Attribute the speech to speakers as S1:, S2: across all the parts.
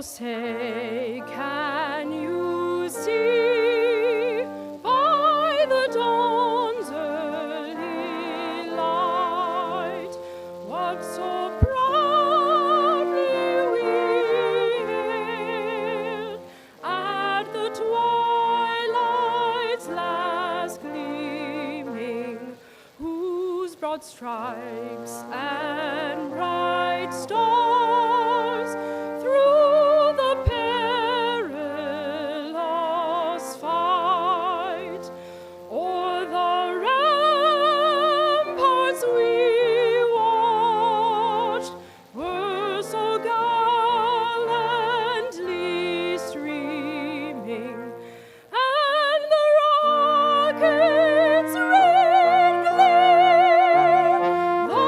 S1: say, can you see by the dawn's early light what so proudly we hailed at the twilight's last gleaming, whose broad stripes and bright stars through the perilous fight o'er the ramparts we watched were so gallantly streaming, and the rockets' red glare, the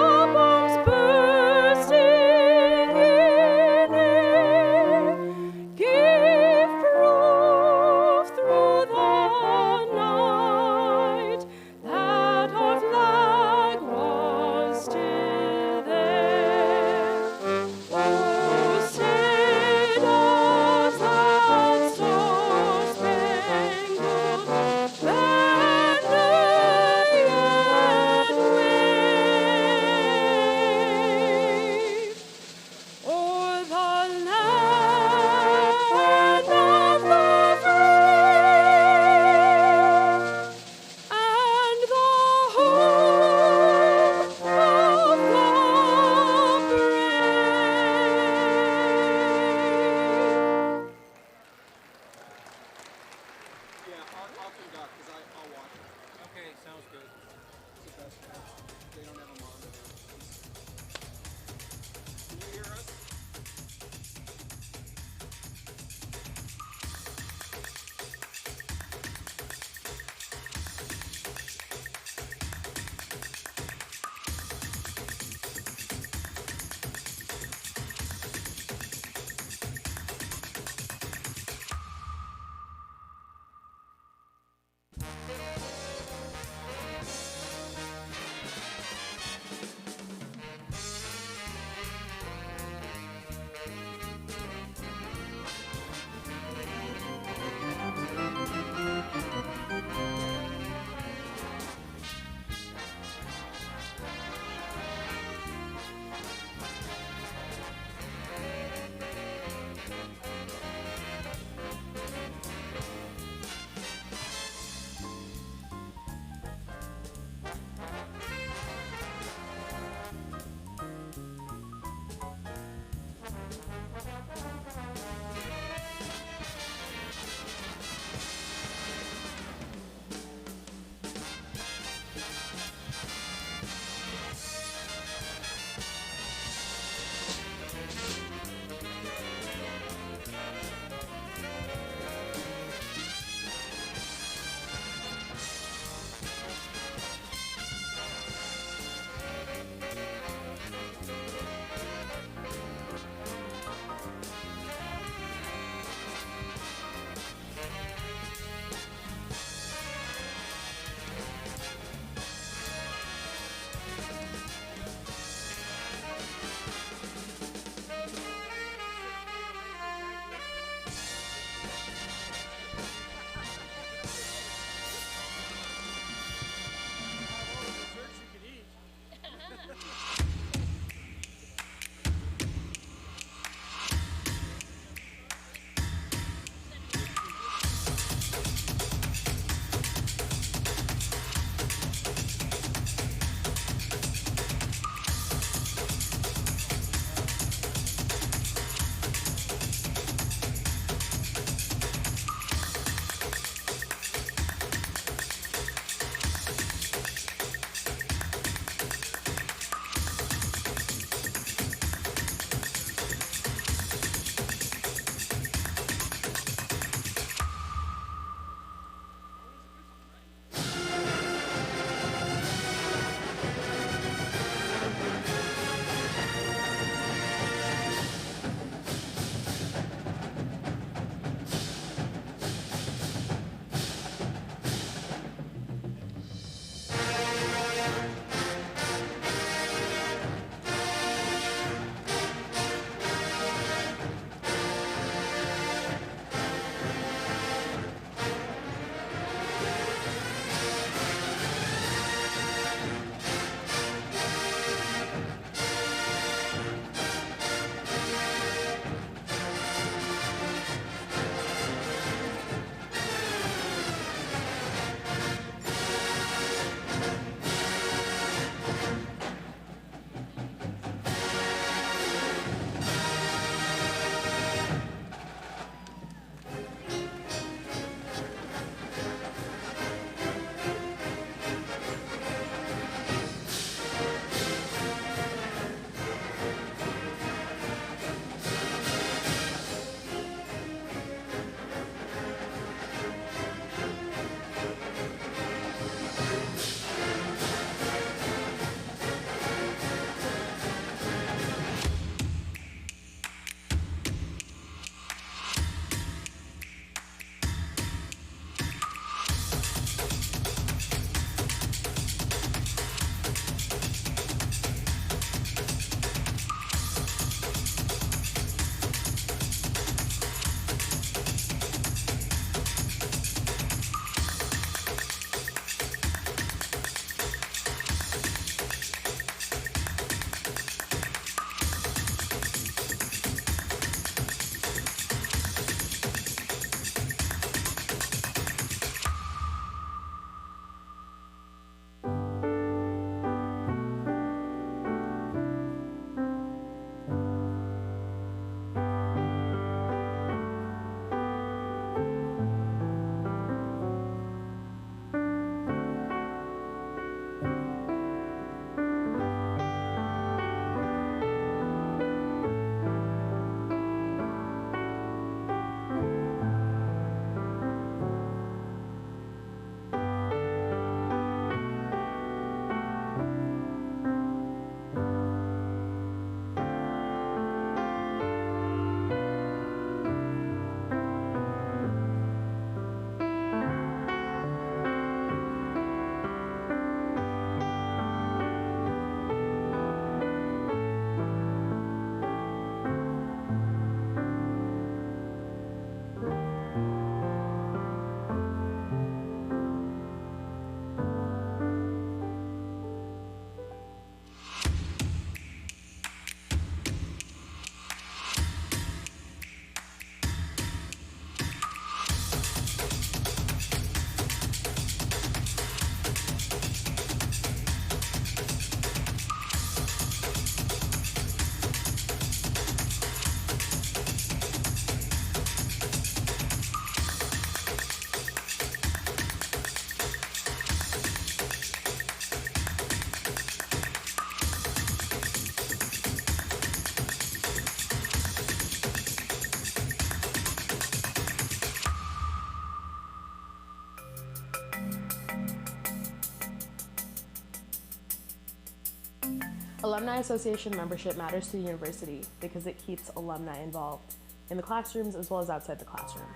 S2: Alumni Association membership matters to the university because it keeps alumni involved in the classrooms as well as outside the classroom.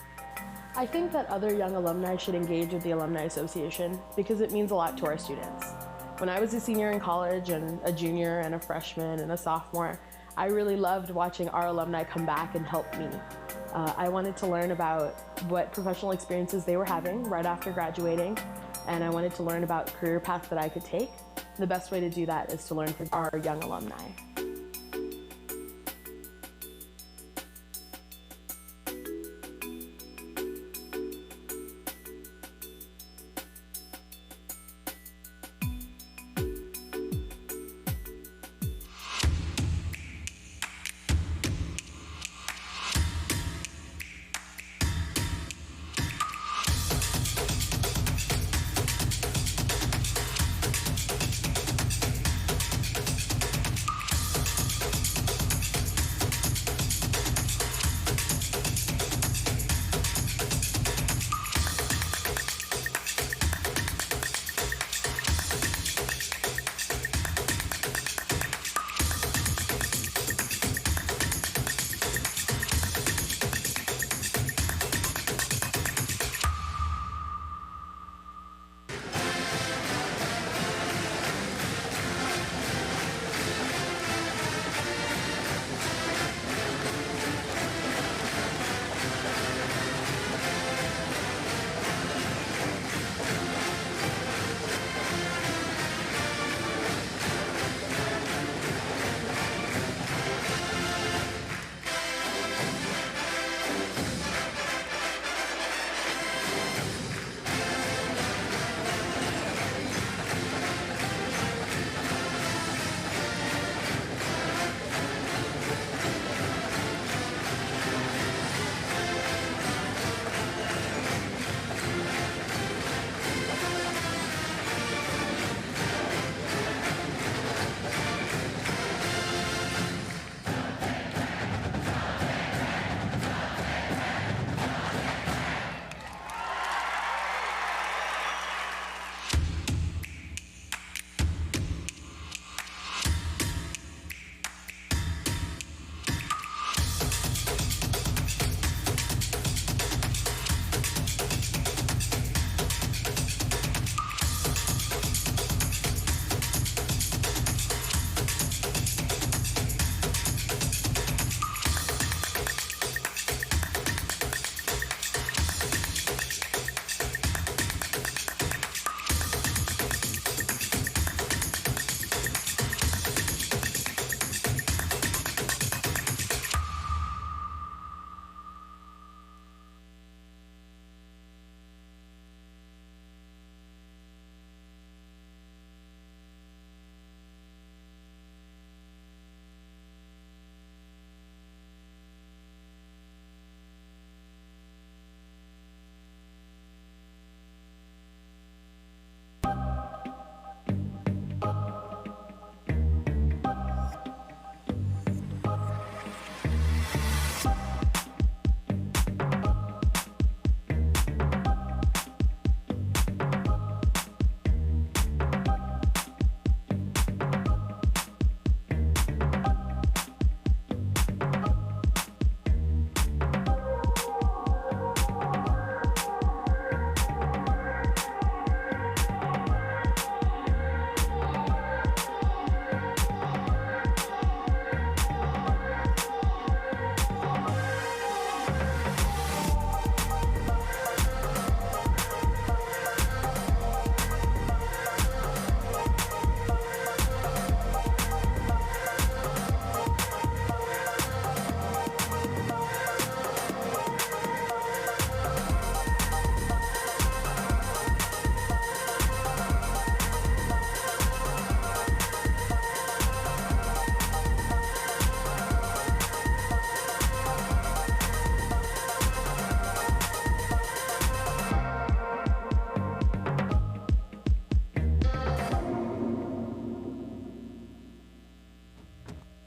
S2: I think that other young alumni should engage with the Alumni Association because it means a lot to our students. When I was a senior in college and a junior and a freshman and a sophomore, I really loved watching our alumni come back and help me. I wanted to learn about what professional experiences they were having right after graduating, and I wanted to learn about career paths that I could take. The best way to do that is to learn from our young alumni.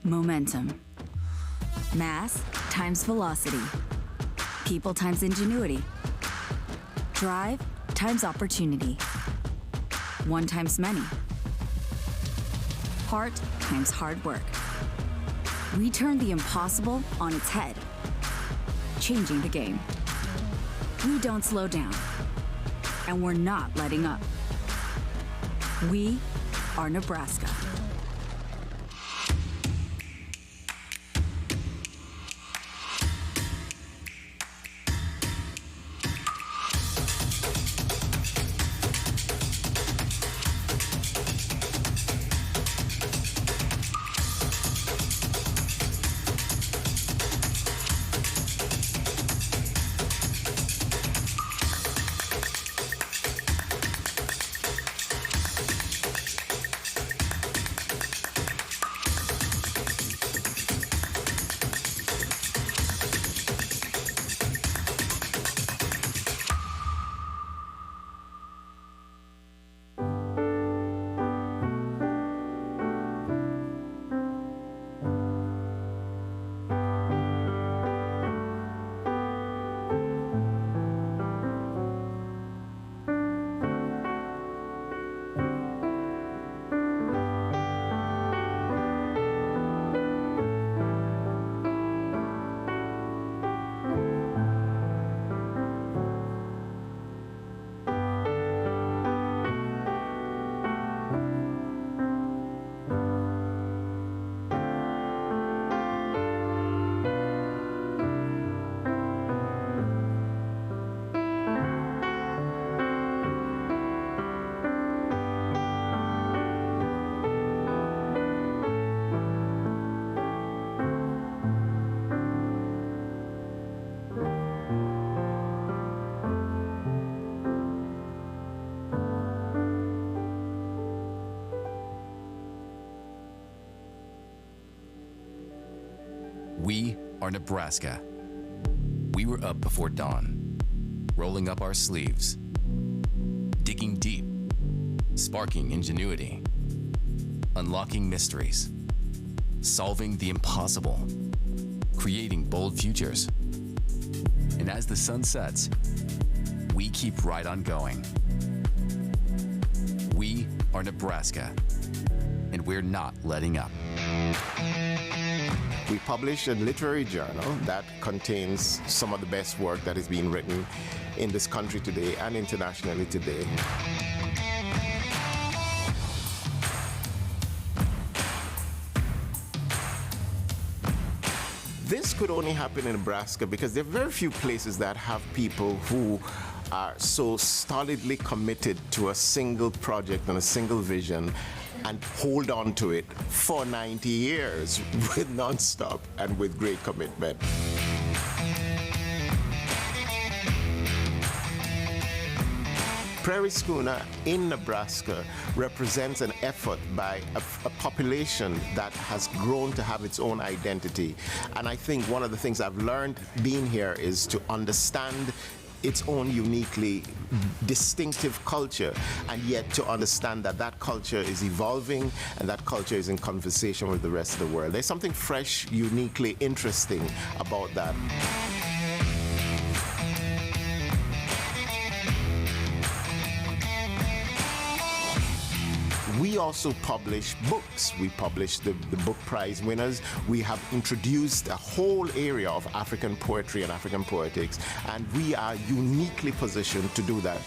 S3: Momentum. Mass times velocity. People times ingenuity. Drive times opportunity. One times many. Heart times hard work. We turned the impossible on its head, changing the game. We don't slow down, and we're not letting up. We are Nebraska.
S4: We are Nebraska. We were up before dawn, rolling up our sleeves, digging deep, sparking ingenuity, unlocking mysteries, solving the impossible, creating bold futures. And as the sun sets, we keep right on going. We are Nebraska, and we're not letting up.
S5: We publish a literary journal that contains some of the best work that is being written in this country today and internationally today. This could only happen in Nebraska because there are very few places that have people who are so solidly committed to a single project and a single vision and hold on to it for 90 years with nonstop and with great commitment. Prairie Schooner in Nebraska represents an effort by a population that has grown to have its own identity. And I think one of the things I've learned being here is to understand its own uniquely distinctive culture, and yet to understand that that culture is evolving and that culture is in conversation with the rest of the world. There's something fresh, uniquely interesting about that. We also publish books. We publish the book prize winners. We have introduced a whole area of African poetry and African poetics, and we are uniquely positioned to do that.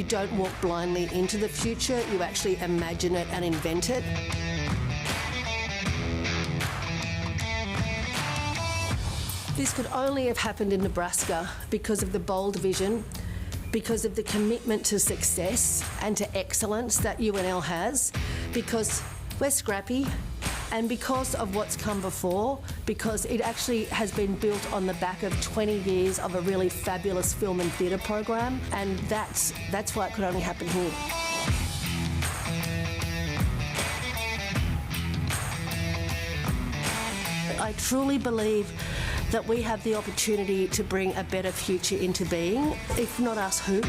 S6: You don't walk blindly into the future, you actually imagine it and invent it. This could only have happened in Nebraska because of the bold vision, because of the commitment to success and to excellence that UNL has, because we're scrappy, and because of what's come before, because it actually has been built on the back of 20 years of a really fabulous film and theatre program, and that's why it could only happen here. I truly believe that we have the opportunity to bring a better future into being. If not us, who?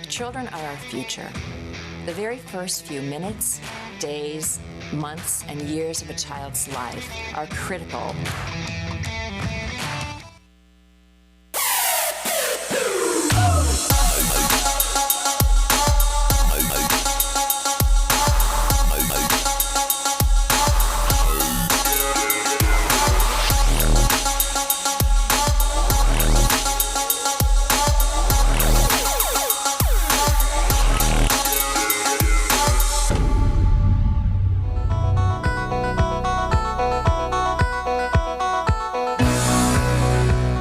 S7: Children are our future. The very first few minutes, days, months, and years of a child's life are critical.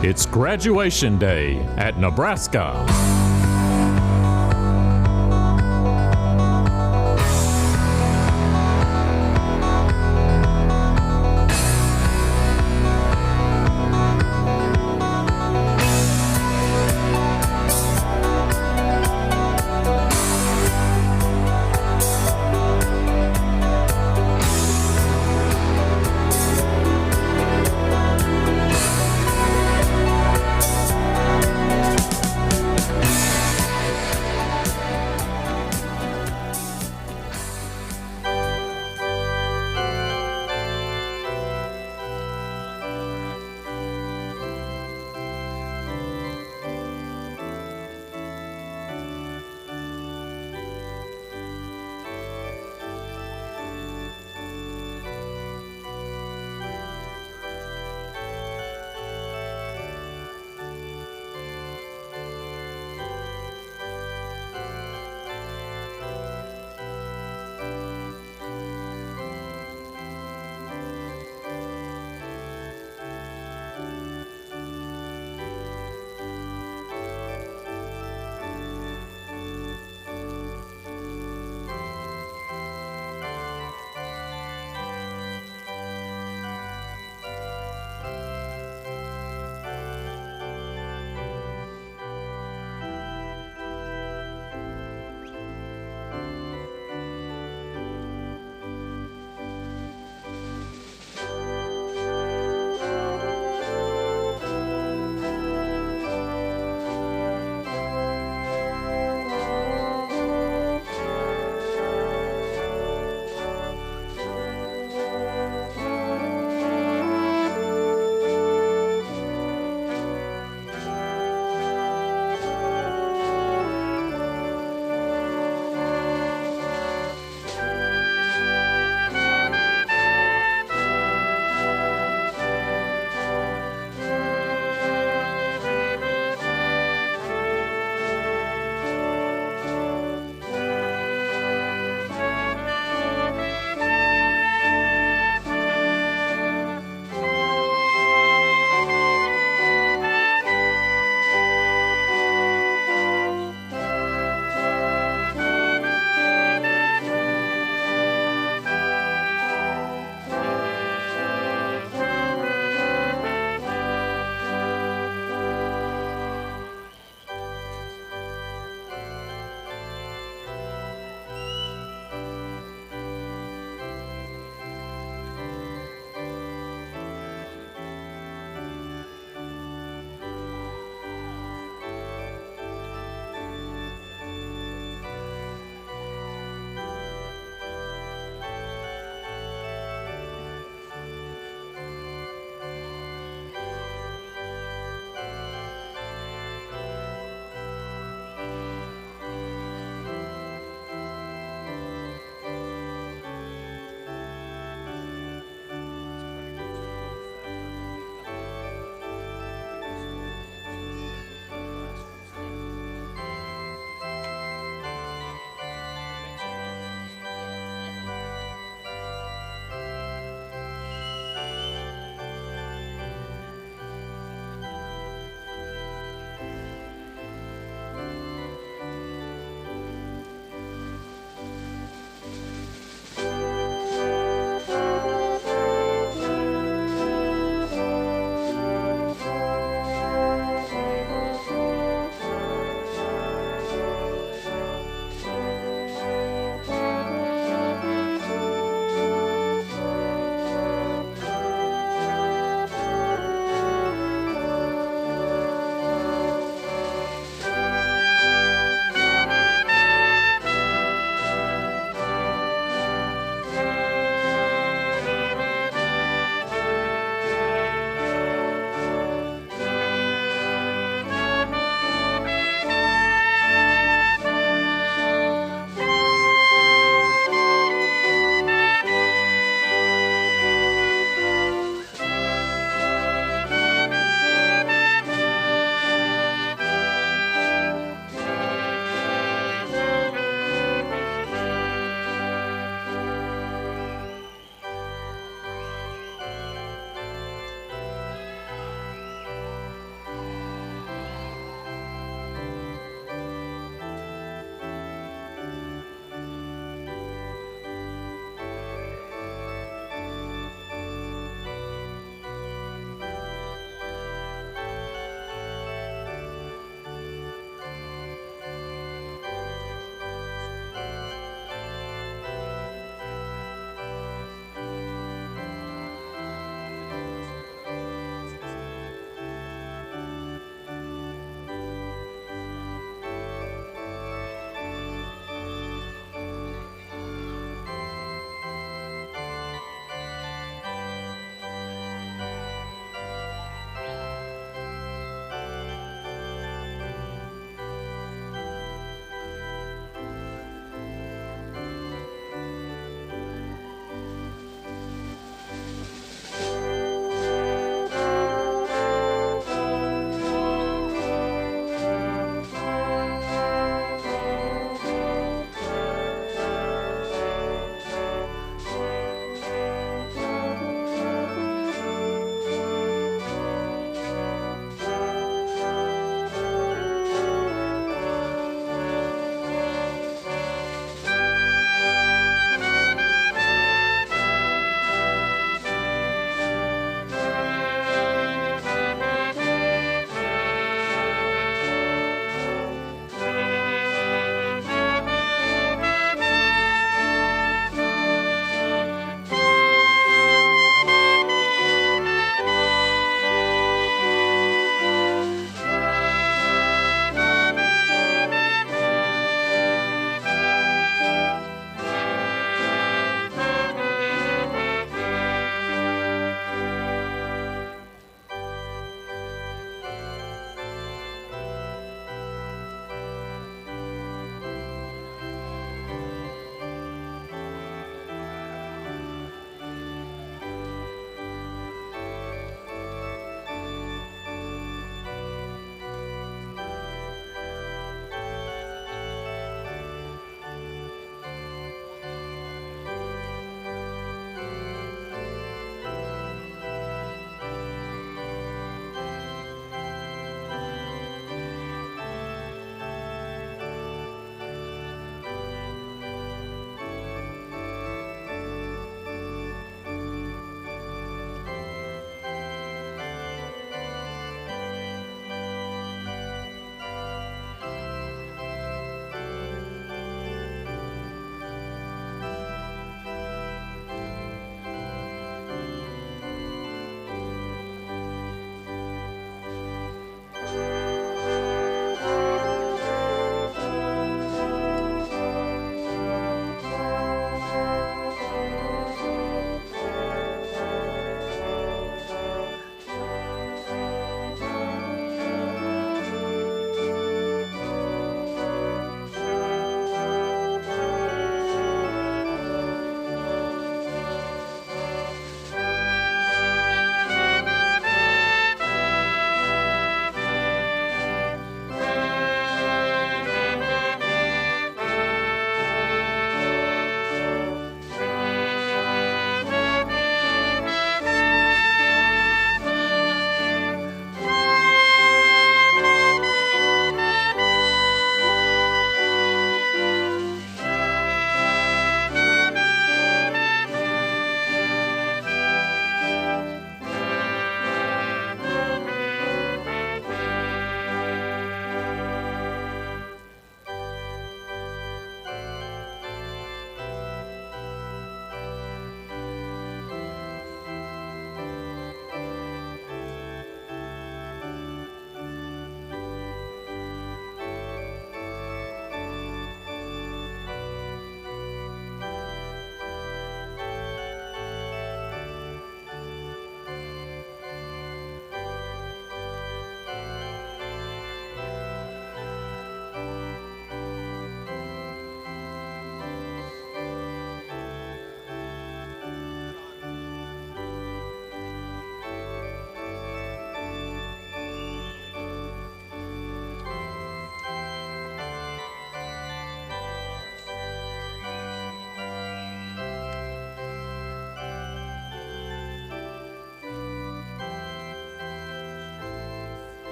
S8: It's graduation day at Nebraska.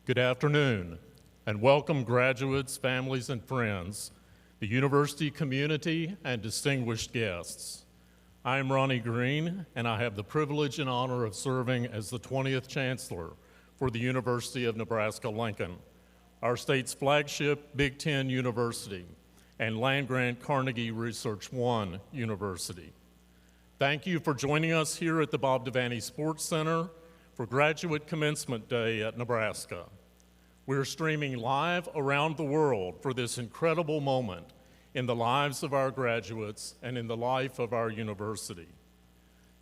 S8: Good afternoon, and welcome graduates, families, and friends, the university community, and distinguished guests. I am Ronnie Green, and I have the privilege and honor of serving as the 20th Chancellor for the University of Nebraska-Lincoln, our state's flagship Big Ten university and land-grant Carnegie Research One University. Thank you for joining us here at the Bob Devaney Sports Center for Graduate Commencement Day at Nebraska. We're streaming live around the world for this incredible moment in the lives of our graduates and in the life of our university.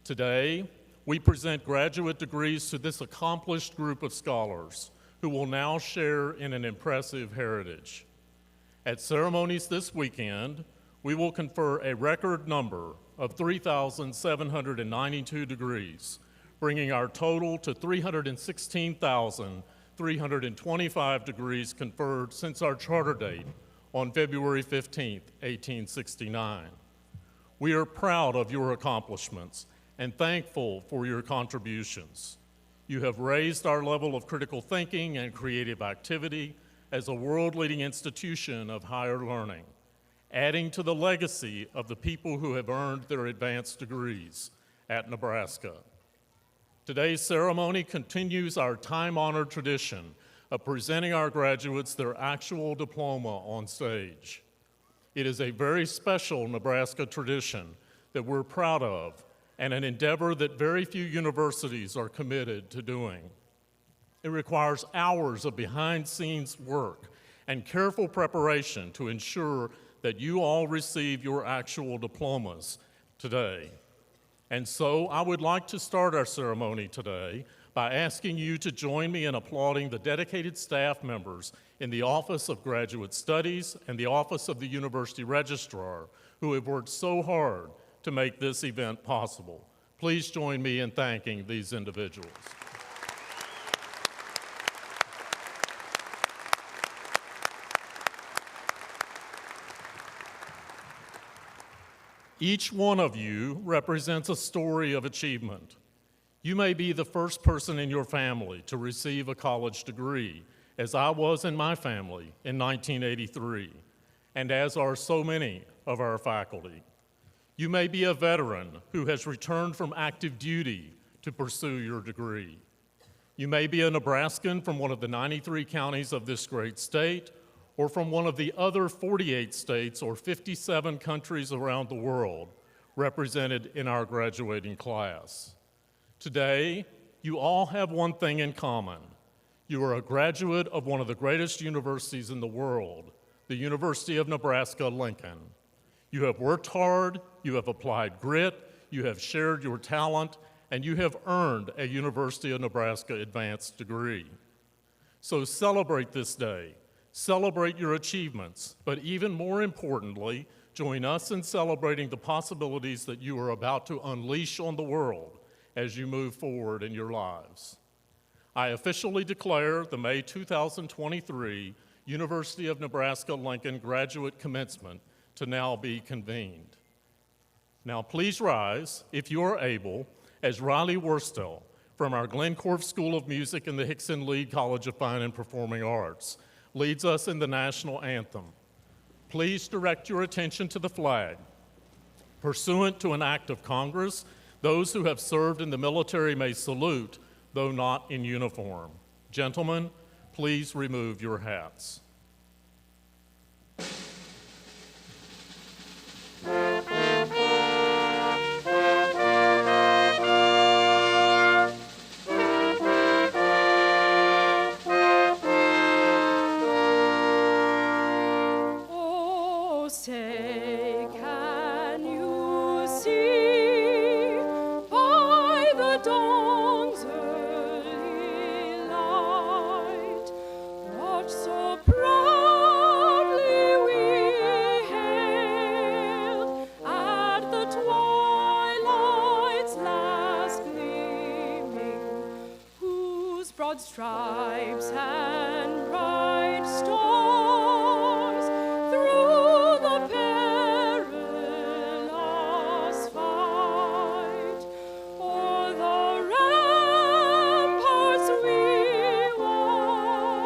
S8: Today, we present graduate degrees to this accomplished group of scholars who will now share in an impressive heritage. At ceremonies this weekend, we will confer a record number of 3,792 degrees, bringing our total to 316,325 degrees conferred since our charter date on February 15, 1869. We are proud of your accomplishments and thankful for your contributions. You have raised our level of critical thinking and creative activity as a world-leading institution of higher learning, adding to the legacy of the people who have earned their advanced degrees at Nebraska. Today's ceremony continues our time-honored tradition of presenting our graduates their actual diploma on stage. It is a very special Nebraska tradition that we're proud of and an endeavor that very few universities are committed to doing. It requires hours of behind-the-scenes work and careful preparation to ensure that you all receive your actual diplomas today. And so I would like to start our ceremony today by asking you to join me in applauding the dedicated staff members in the Office of Graduate Studies and the Office of the University Registrar who have worked so hard to make this event possible. Please join me in thanking these individuals. Each one of you represents a story of achievement. You may be the first person in your family to receive a college degree, as I was in my family in 1983, and as are so many of our faculty. You may be a veteran who has returned from active duty to pursue your degree. You may be a Nebraskan from one of the 93 counties of this great state, or from one of the other 48 states or 57 countries around the world represented in our graduating class. Today, you all have one thing in common. You are a graduate of one of the greatest universities in the world, the University of Nebraska-Lincoln. You have worked hard, you have applied grit, you have shared your talent, and you have earned a University of Nebraska advanced degree. So celebrate this day. Celebrate your achievements, but even more importantly, join us in celebrating the possibilities that you are about to unleash on the world as you move forward in your lives. I officially declare the May 2023 University of Nebraska-Lincoln Graduate Commencement to now be convened. Now please rise, if you are able, as Riley Worstel from our Glencorf School of Music and the Hickson Lead College of Fine and Performing Arts leads us in the national anthem. Please direct your attention to the flag. Pursuant to an act of Congress, those who have served in the military may salute, though not in uniform. Gentlemen, please remove your hats.
S1: Stripes and bright stars through the perilous fight. O'er the ramparts we watch.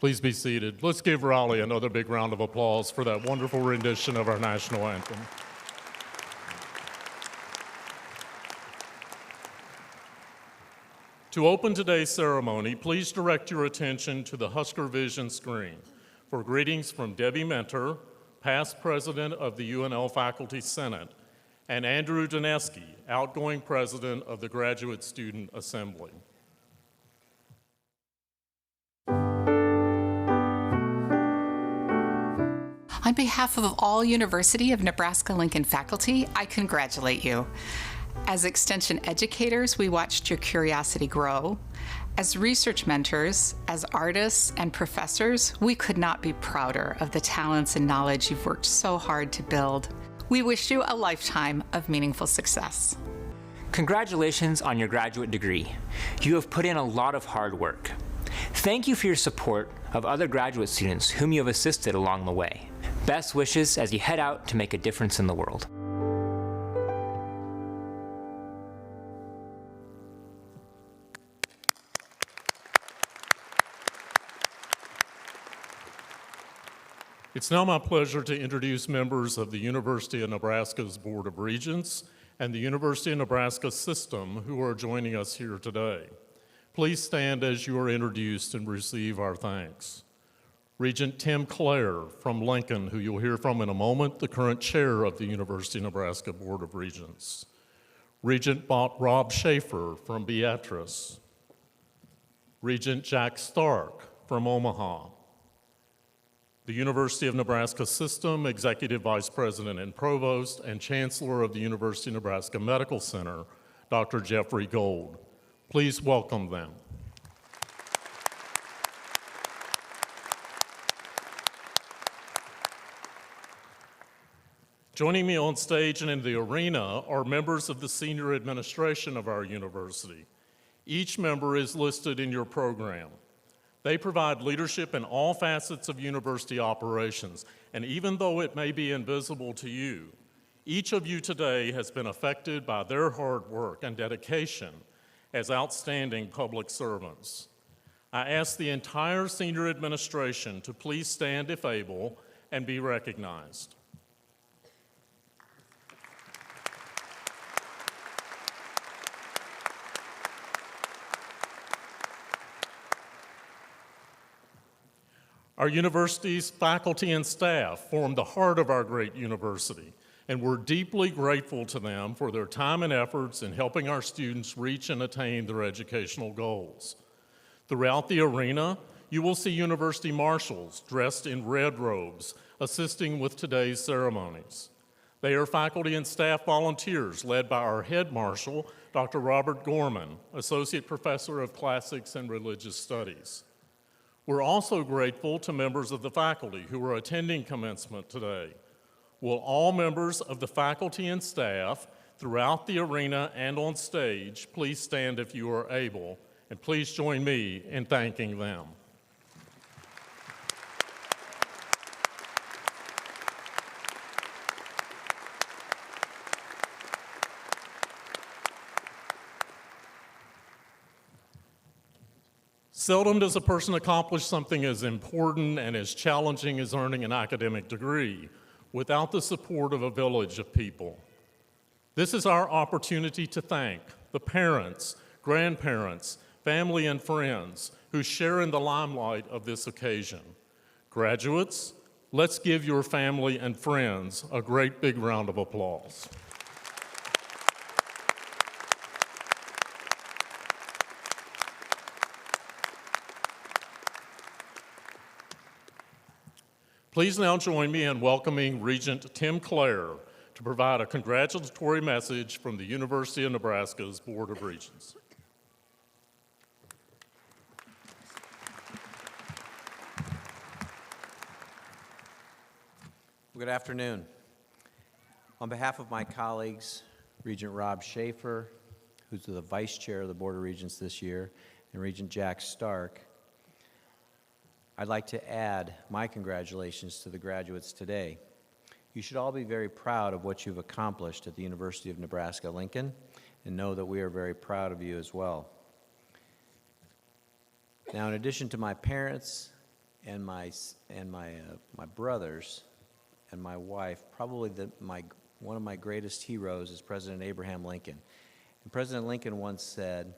S8: Please be seated. Let's give Raleigh another big round of applause for that wonderful rendition of our national anthem. To open today's ceremony, please direct your attention to the Husker Vision screen for greetings from Debbie Mentor, past president of the UNL Faculty Senate, and Andrew Doneski, outgoing president of the Graduate Student Assembly.
S9: On behalf of all University of Nebraska-Lincoln faculty, I congratulate you. As Extension educators, we watched your curiosity grow. As research mentors, as artists and professors, we could not be prouder of the talents and knowledge you've worked so hard to build. We wish you a lifetime of meaningful success.
S10: Congratulations on your graduate degree. You have put in a lot of hard work. Thank you for your support of other graduate students whom you have assisted along the way. Best wishes as you head out to make a difference in the world.
S8: It's now my pleasure to introduce members of the University of Nebraska's Board of Regents and the University of Nebraska system who are joining us here today. Please stand as you are introduced and receive our thanks. Regent Tim Clare from Lincoln, who you'll hear from in a moment, the current chair of the University of Nebraska Board of Regents. Regent Rob Schaefer from Beatrice. Regent Jack Stark from Omaha. The University of Nebraska System Executive Vice President and Provost and Chancellor of the University of Nebraska Medical Center, Dr. Jeffrey Gold. Please welcome them. Joining me on stage and in the arena are members of the senior administration of our university. Each member is listed in your program. They provide leadership in all facets of university operations, and even though it may be invisible to you, each of you today has been affected by their hard work and dedication as outstanding public servants. I ask the entire senior administration to please stand if able and be recognized. Our university's faculty and staff form the heart of our great university, and we're deeply grateful to them for their time and efforts in helping our students reach and attain their educational goals. Throughout the arena, you will see university marshals dressed in red robes, assisting with today's ceremonies. They are faculty and staff volunteers led by our head marshal, Dr. Robert Gorman, Associate Professor of Classics and Religious Studies. We're also grateful to members of the faculty who are attending commencement today. Will all members of the faculty and staff throughout the arena and on stage please stand if you are able, and please join me in thanking them. Seldom does a person accomplish something as important and as challenging as earning an academic degree without the support of a village of people. This is our opportunity to thank the parents, grandparents, family, and friends who share in the limelight of this occasion. Graduates, let's give your family and friends a great big round of applause. Please now join me in welcoming Regent Tim Clare to provide a congratulatory message from the University of Nebraska's Board of Regents.
S11: Good afternoon. On behalf of my colleagues, Regent Rob Schaefer, who's the Vice Chair of the Board of Regents this year, and Regent Jack Stark, I'd like to add my congratulations to the graduates today. You should all be very proud of what you've accomplished at the University of Nebraska-Lincoln, and know that we are very proud of you as well. Now, in addition to my parents and my brothers and my wife, probably one of my greatest heroes is President Abraham Lincoln. And President Lincoln once said,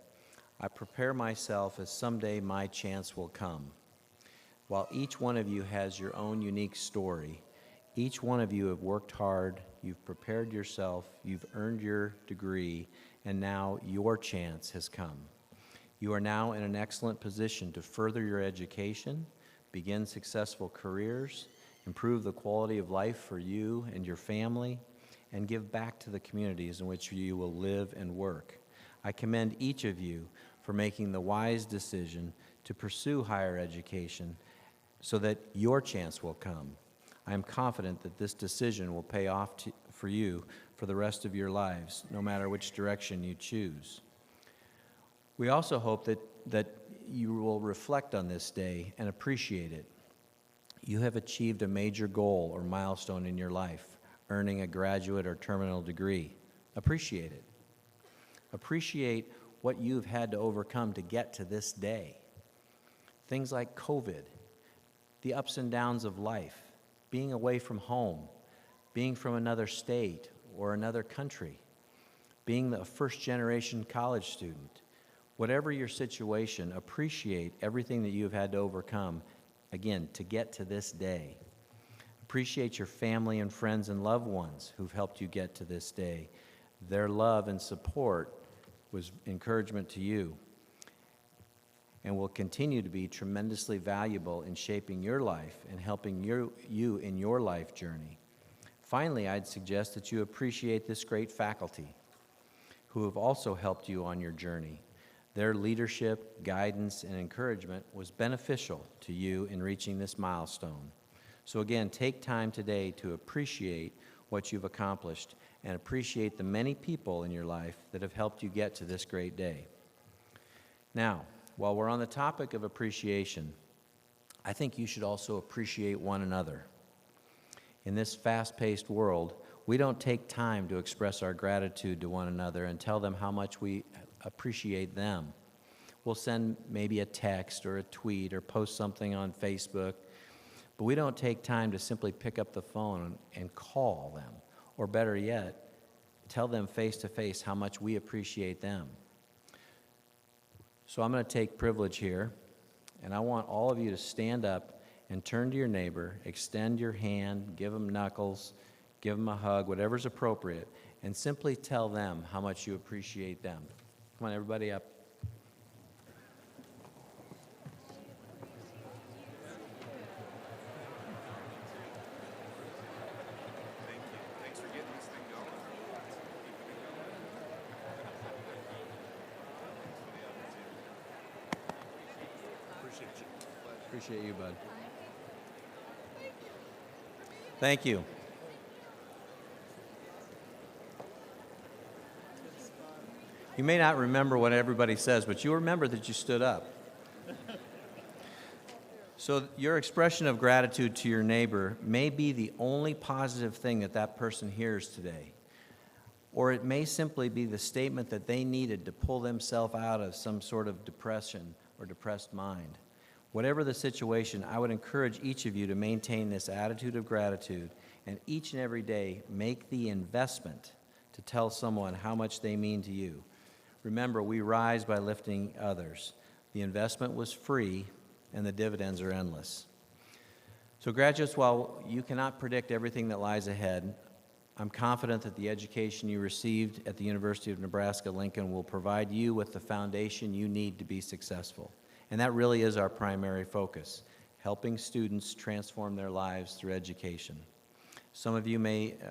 S11: "I prepare myself as someday my chance will come." While each one of you has your own unique story, each one of you have worked hard, you've prepared yourself, you've earned your degree, and now your chance has come. You are now in an excellent position to further your education, begin successful careers, improve the quality of life for you and your family, and give back to the communities in which you will live and work. I commend each of you for making the wise decision to pursue higher education so that your chance will come. I am confident that this decision will pay off for you for the rest of your lives, no matter which direction you choose. We also hope that you will reflect on this day and appreciate it. You have achieved a major goal or milestone in your life, earning a graduate or terminal degree. Appreciate it. Appreciate what you've had to overcome to get to this day. Things like COVID, the ups and downs of life, being away from home, being from another state or another country, being a first-generation college student. Whatever your situation, appreciate everything that you've had to overcome, again, to get to this day. Appreciate your family and friends and loved ones who've helped you get to this day. Their love and support was encouragement to you and will continue to be tremendously valuable in shaping your life and helping you in your life journey. Finally, I'd suggest that you appreciate this great faculty who have also helped you on your journey. Their leadership, guidance, and encouragement was beneficial to you in reaching this milestone. So again, take time today to appreciate what you've accomplished and appreciate the many people in your life that have helped you get to this great day. Now, while we're on the topic of appreciation, I think you should also appreciate one another. In this fast-paced world, we don't take time to express our gratitude to one another and tell them how much we appreciate them. We'll send maybe a text or a tweet or post something on Facebook, but we don't take time to simply pick up the phone and call them, or better yet, tell them face-to-face how much we appreciate them. So I'm going to take privilege here, and I want all of you to stand up and turn to your neighbor, extend your hand, give them knuckles, give them a hug, whatever's appropriate, and simply tell them how much you appreciate them. Come on, everybody up. Appreciate you, bud. Thank you. You may not remember what everybody says, but you remember that you stood up. So your expression of gratitude to your neighbor may be the only positive thing that that person hears today. Or it may simply be the statement that they needed to pull themselves out of some sort of depression or depressed mind. Whatever the situation, I would encourage each of you to maintain this attitude of gratitude and each and every day make the investment to tell someone how much they mean to you. Remember, we rise by lifting others. The investment was free and the dividends are endless. So graduates, while you cannot predict everything that lies ahead, I'm confident that the education you received at the University of Nebraska-Lincoln will provide you with the foundation you need to be successful. And that really is our primary focus, helping students transform their lives through education. Some of you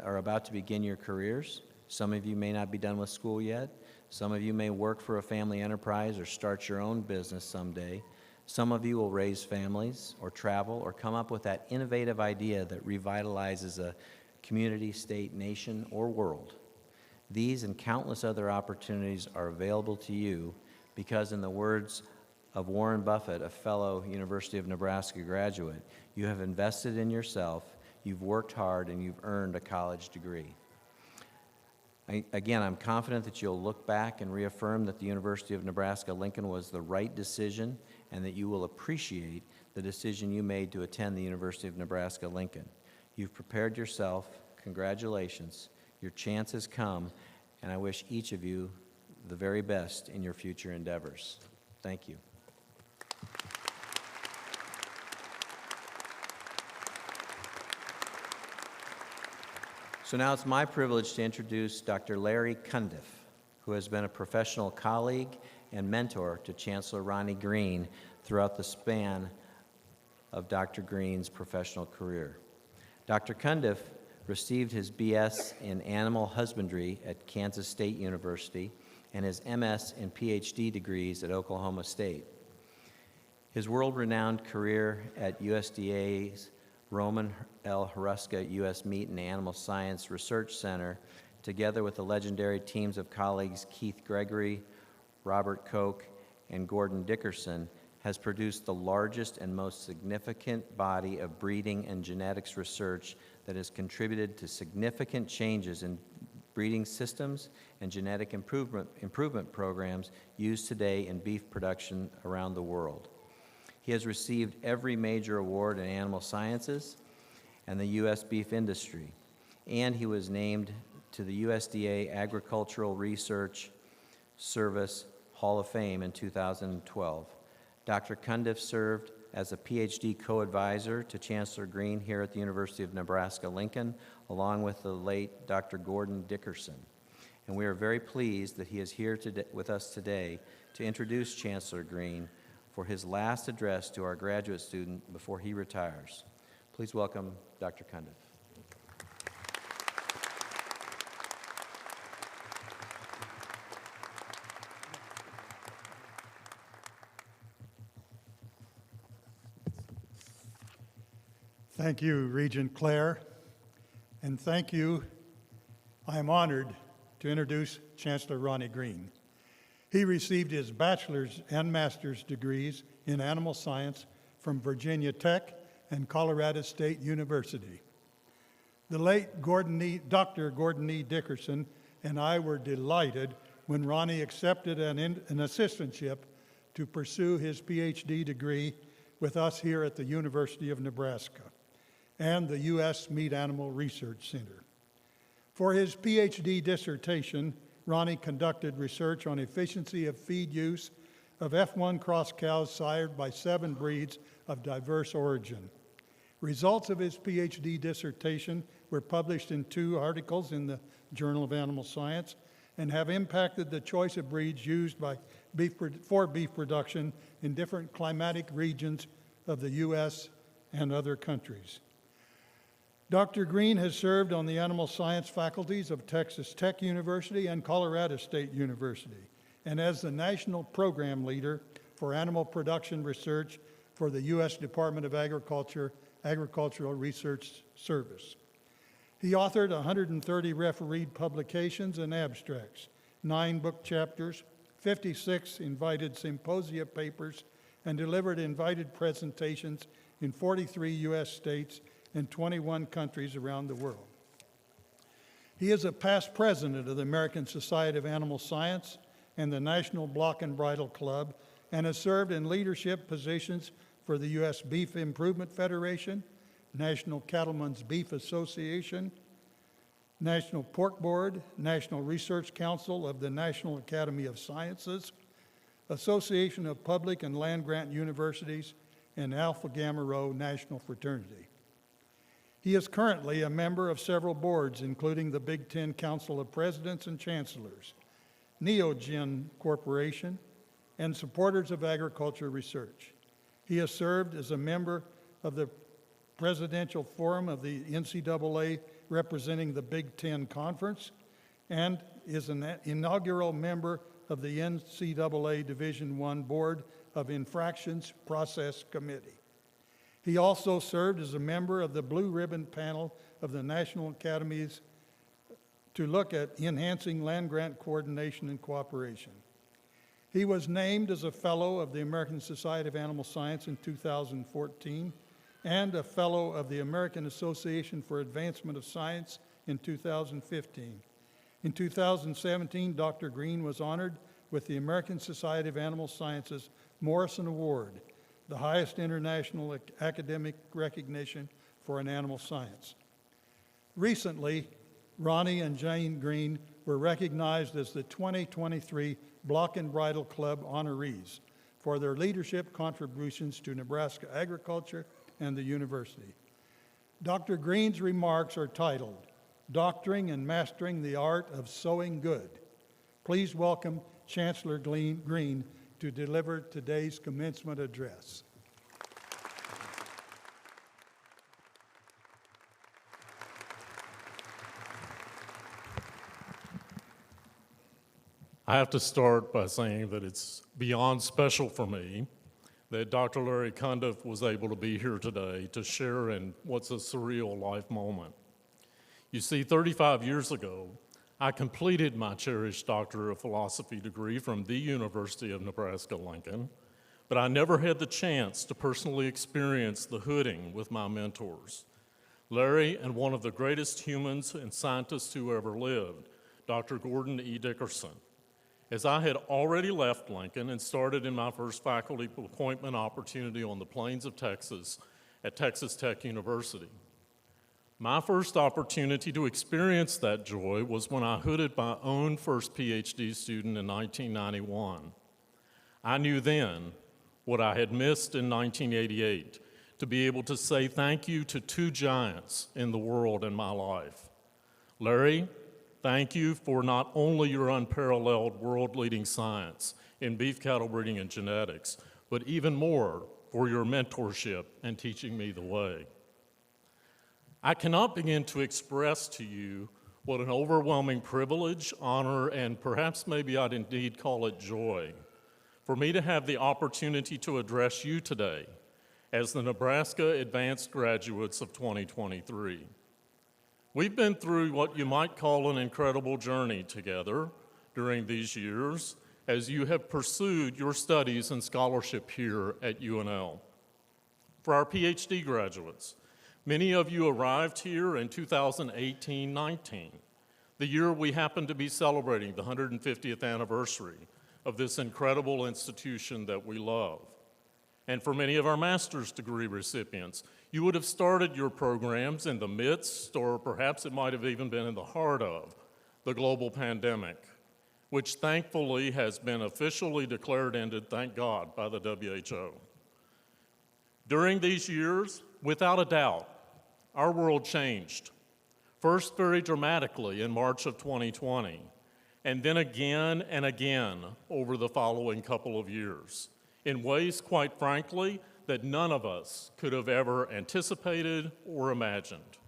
S11: are about to begin your careers. Some of you may not be done with school yet. Some of you may work for a family enterprise or start your own business someday. Some of you will raise families or travel or come up with that innovative idea that revitalizes a community, state, nation, or world. These and countless other opportunities are available to you because, in the words of Warren Buffett, a fellow University of Nebraska graduate, you have invested in yourself, you've worked hard, and you've earned a college degree. Again, I'm confident that you'll look back and reaffirm that the University of Nebraska-Lincoln was the right decision and that you will appreciate the decision you made to attend the University of Nebraska-Lincoln. You've prepared yourself. Congratulations. Your chance has come, and I wish each of you the very best in your future endeavors. Thank you. So now it's my privilege to introduce Dr. Larry Cundiff, who has been a professional colleague and mentor to Chancellor Ronnie Green throughout the span of Dr. Green's professional career. Dr. Cundiff received his BS in Animal Husbandry at Kansas State University and his MS and PhD degrees at Oklahoma State. His world-renowned career at USDA's Roman L. Haruska U.S. Meat and Animal Science Research Center, together with the legendary teams of colleagues Keith Gregory, Robert Koch, and Gordon Dickerson, has produced the largest and most significant body of breeding and genetics research that has contributed to significant changes in breeding systems and genetic improvement programs used today in beef production around the world. He has received every major award in animal sciences and the U.S. beef industry, and he was named to the USDA Agricultural Research Service Hall of Fame in 2012. Dr. Cundiff served as a PhD co-advisor to Chancellor Green here at the University of Nebraska-Lincoln, along with the late Dr. Gordon Dickerson. And we are very pleased that he is here with us today to introduce Chancellor Green for his last address to our graduate student before he retires. Please welcome Dr. Cundiff.
S12: Thank you, Regent Claire, and thank you. I am honored to introduce Chancellor Ronnie Green. He received his bachelor's and master's degrees in animal science from Virginia Tech and Colorado State University. The late Dr. Gordon E. Dickerson and I were delighted when Ronnie accepted an assistantship to pursue his PhD degree with us here at the University of Nebraska and the U.S. Meat Animal Research Center. For his PhD dissertation, Ronnie conducted research on efficiency of feed use of F1 cross cows sired by 7 breeds of diverse origin. Results of his PhD dissertation were published in 2 articles in the Journal of Animal Science and have impacted the choice of breeds used for beef production in different climatic regions of the U.S. and other countries. Dr. Green has served on the animal science faculties of Texas Tech University and Colorado State University, and as the national program leader for animal production research for the U.S. Department of Agriculture Agricultural Research Service. He authored 130 refereed publications and abstracts, 9 book chapters, 56 invited symposia papers, and delivered invited presentations in 43 U.S. states and 21 countries around the world. He is a past president of the American Society of Animal Science and the National Block and Bridle Club, and has served in leadership positions for the U.S. Beef Improvement Federation, National Cattlemen's Beef Association, National Pork Board, National Research Council of the National Academy of Sciences, Association of Public and Land-Grant Universities, and Alpha Gamma Rho National Fraternity. He is currently a member of several boards, including the Big Ten Council of Presidents and Chancellors, Neogen Corporation, and Supporters of Agriculture Research. He has served as a member of the Presidential Forum of the NCAA representing the Big Ten Conference, and is an inaugural member of the NCAA Division I Board of Infractions Process Committee. He also served as a member of the Blue Ribbon Panel of the National Academies to look at enhancing land-grant coordination and cooperation. He was named as a Fellow of the American Society of Animal Science in 2014 and a Fellow of the American Association for Advancement of Science in 2015. In 2017, Dr. Green was honored with the American Society of Animal Sciences Morrison Award the highest international academic recognition for an animal science. Recently, Ronnie and Jane Green were recognized as the 2023 Block and Bridle Club honorees for their leadership contributions to Nebraska agriculture and the university. Dr. Green's remarks are titled, Doctoring and Mastering the Art of Sowing Good. Please welcome Chancellor Green to deliver today's commencement address.
S8: I have to start by saying that it's beyond special for me that Dr. Larry Cundiff was able to be here today to share in what's a surreal life moment. You see, 35 years ago, I completed my cherished Doctor of Philosophy degree from the University of Nebraska-Lincoln, but I never had the chance to personally experience the hooding with my mentors. Larry and one of the greatest humans and scientists who ever lived, Dr. Gordon E. Dickerson. As I had already left Lincoln and started in my first faculty appointment opportunity on the plains of Texas at Texas Tech University. My first opportunity to experience that joy was when I hooded my own first PhD student in 1991. I knew then what I had missed in 1988, to be able to say thank you to two giants in the world in my life. Larry, thank you for not only your unparalleled world-leading science in beef cattle breeding and genetics, but even more for your mentorship and teaching me the way. I cannot begin to express to you what an overwhelming privilege, honor, and perhaps maybe I'd indeed call it joy, for me to have the opportunity to address you today as the Nebraska Advanced Graduates of 2023. We've been through what you might call an incredible journey together during these years as you have pursued your studies and scholarship here at UNL. For our PhD graduates, many of you arrived here in 2018-19, the year we happen to be celebrating the 150th anniversary of this incredible institution that we love. And for many of our master's degree recipients, you would have started your programs in the midst, or perhaps it might have even been in the heart of, the global pandemic, which thankfully has been officially declared ended, thank God, by the WHO. During these years, without a doubt, our world changed. First very dramatically in March of 2020, and then again and again over the following couple of years, in ways, quite frankly, that none of us could have ever anticipated or imagined.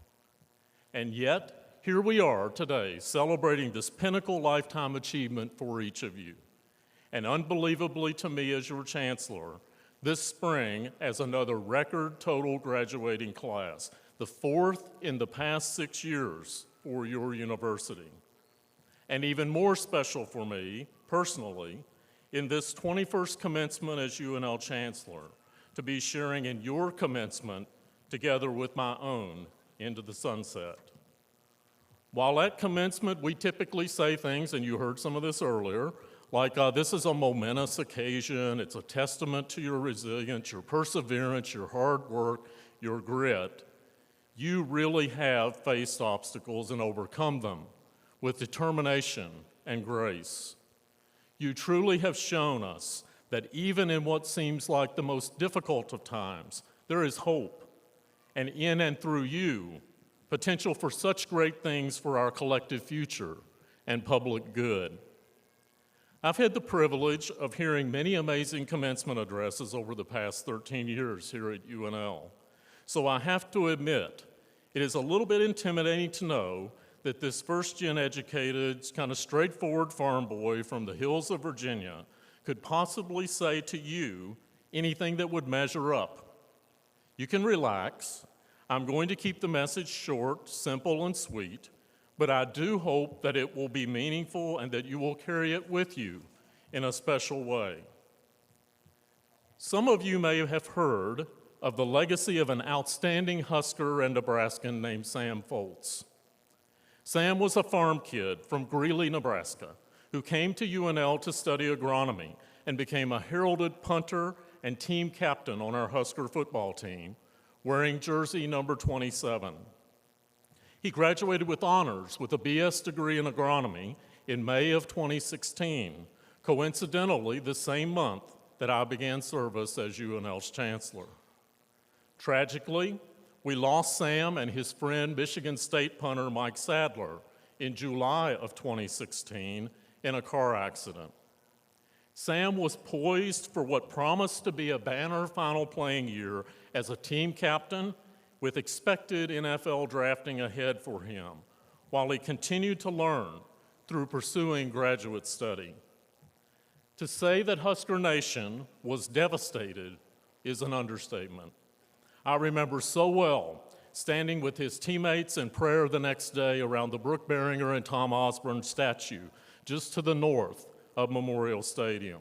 S8: And yet, here we are today celebrating this pinnacle lifetime achievement for each of you. And unbelievably to me as your chancellor, this spring as another record total graduating class, the fourth in the past 6 years for your university. And even more special for me, personally, in this 21st commencement as UNL Chancellor, to be sharing in your commencement together with my own into the sunset. While at commencement, we typically say things, and you heard some of this earlier, like this is a momentous occasion, it's a testament to your resilience, your perseverance, your hard work, your grit. You really have faced obstacles and overcome them with determination and grace. You truly have shown us that even in what seems like the most difficult of times, there is hope, and in and through you, potential for such great things for our collective future and public good. I've had the privilege of hearing many amazing commencement addresses over the past 13 years here at UNL, so I have to admit, it is a little bit intimidating to know that this first-gen educated, kind of straightforward farm boy from the hills of Virginia could possibly say to you anything that would measure up. You can relax. I'm going to keep the message short, simple, and sweet, but I do hope that it will be meaningful and that you will carry it with you in a special way. Some of you may have heard of the legacy of an outstanding Husker and Nebraskan named Sam Foltz. Sam was a farm kid from Greeley, Nebraska, who came to UNL to study agronomy and became a heralded punter and team captain on our Husker football team, wearing jersey number 27. He graduated with honors with a BS degree in agronomy in May of 2016, coincidentally the same month that I began service as UNL's chancellor. Tragically, we lost Sam and his friend, Michigan State punter Mike Sadler, in July of 2016 in a car accident. Sam was poised for what promised to be a banner final playing year as a team captain with expected NFL drafting ahead for him, while he continued to learn through pursuing graduate study. To say that Husker Nation was devastated is an understatement. I remember so well standing with his teammates in prayer the next day around the Brooke Beringer and Tom Osborne statue just to the north of Memorial Stadium.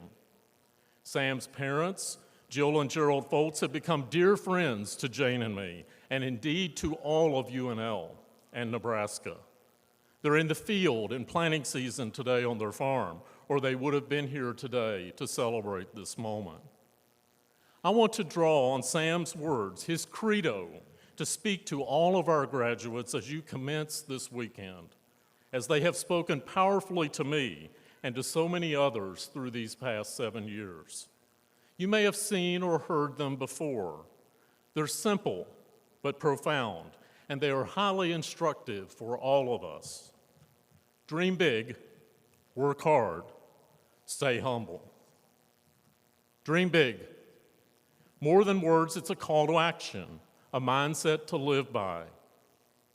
S8: Sam's parents, Jill and Gerald Foltz, have become dear friends to Jane and me, and indeed to all of UNL and Nebraska. They're in the field in planting season today on their farm, or they would have been here today to celebrate this moment. I want to draw on Sam's words, his credo, to speak to all of our graduates as you commence this weekend, as they have spoken powerfully to me and to so many others through these past 7 years. You may have seen or heard them before. They're simple but profound, and they are highly instructive for all of us. Dream big, work hard, stay humble. Dream big. More than words, it's a call to action, a mindset to live by.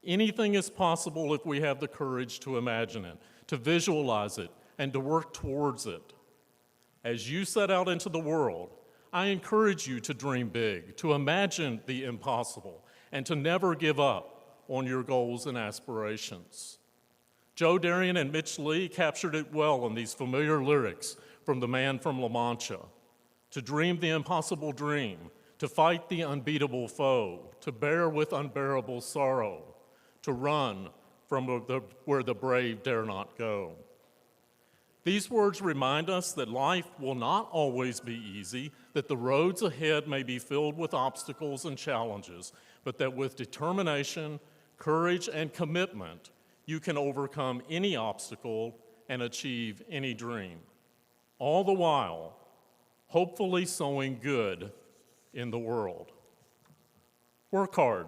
S8: Anything is possible if we have the courage to imagine it, to visualize it, and to work towards it. As you set out into the world, I encourage you to dream big, to imagine the impossible, and to never give up on your goals and aspirations. Joe Darian and Mitch Lee captured it well in these familiar lyrics from The Man from La Mancha. To dream the impossible dream, to fight the unbeatable foe, to bear with unbearable sorrow, to run from where the brave dare not go. These words remind us that life will not always be easy, that the roads ahead may be filled with obstacles and challenges, but that with determination, courage, and commitment, you can overcome any obstacle and achieve any dream. All the while, hopefully sowing good in the world. Work hard.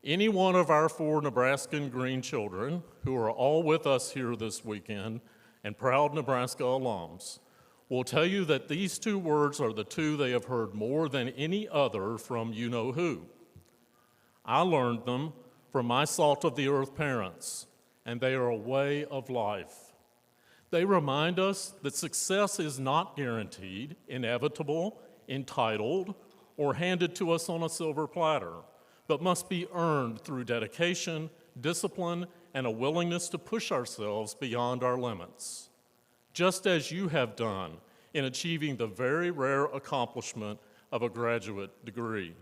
S8: Any one of our 4 Nebraskan green children who are all with us here this weekend and proud Nebraska alums will tell you that these 2 words are the 2 they have heard more than any other from you-know-who. I learned them from my salt-of-the-earth parents, and they are a way of life. They remind us that success is not guaranteed, inevitable, entitled, or handed to us on a silver platter, but must be earned through dedication, discipline, and a willingness to push ourselves beyond our limits, just as you have done in achieving the very rare accomplishment of a graduate degree.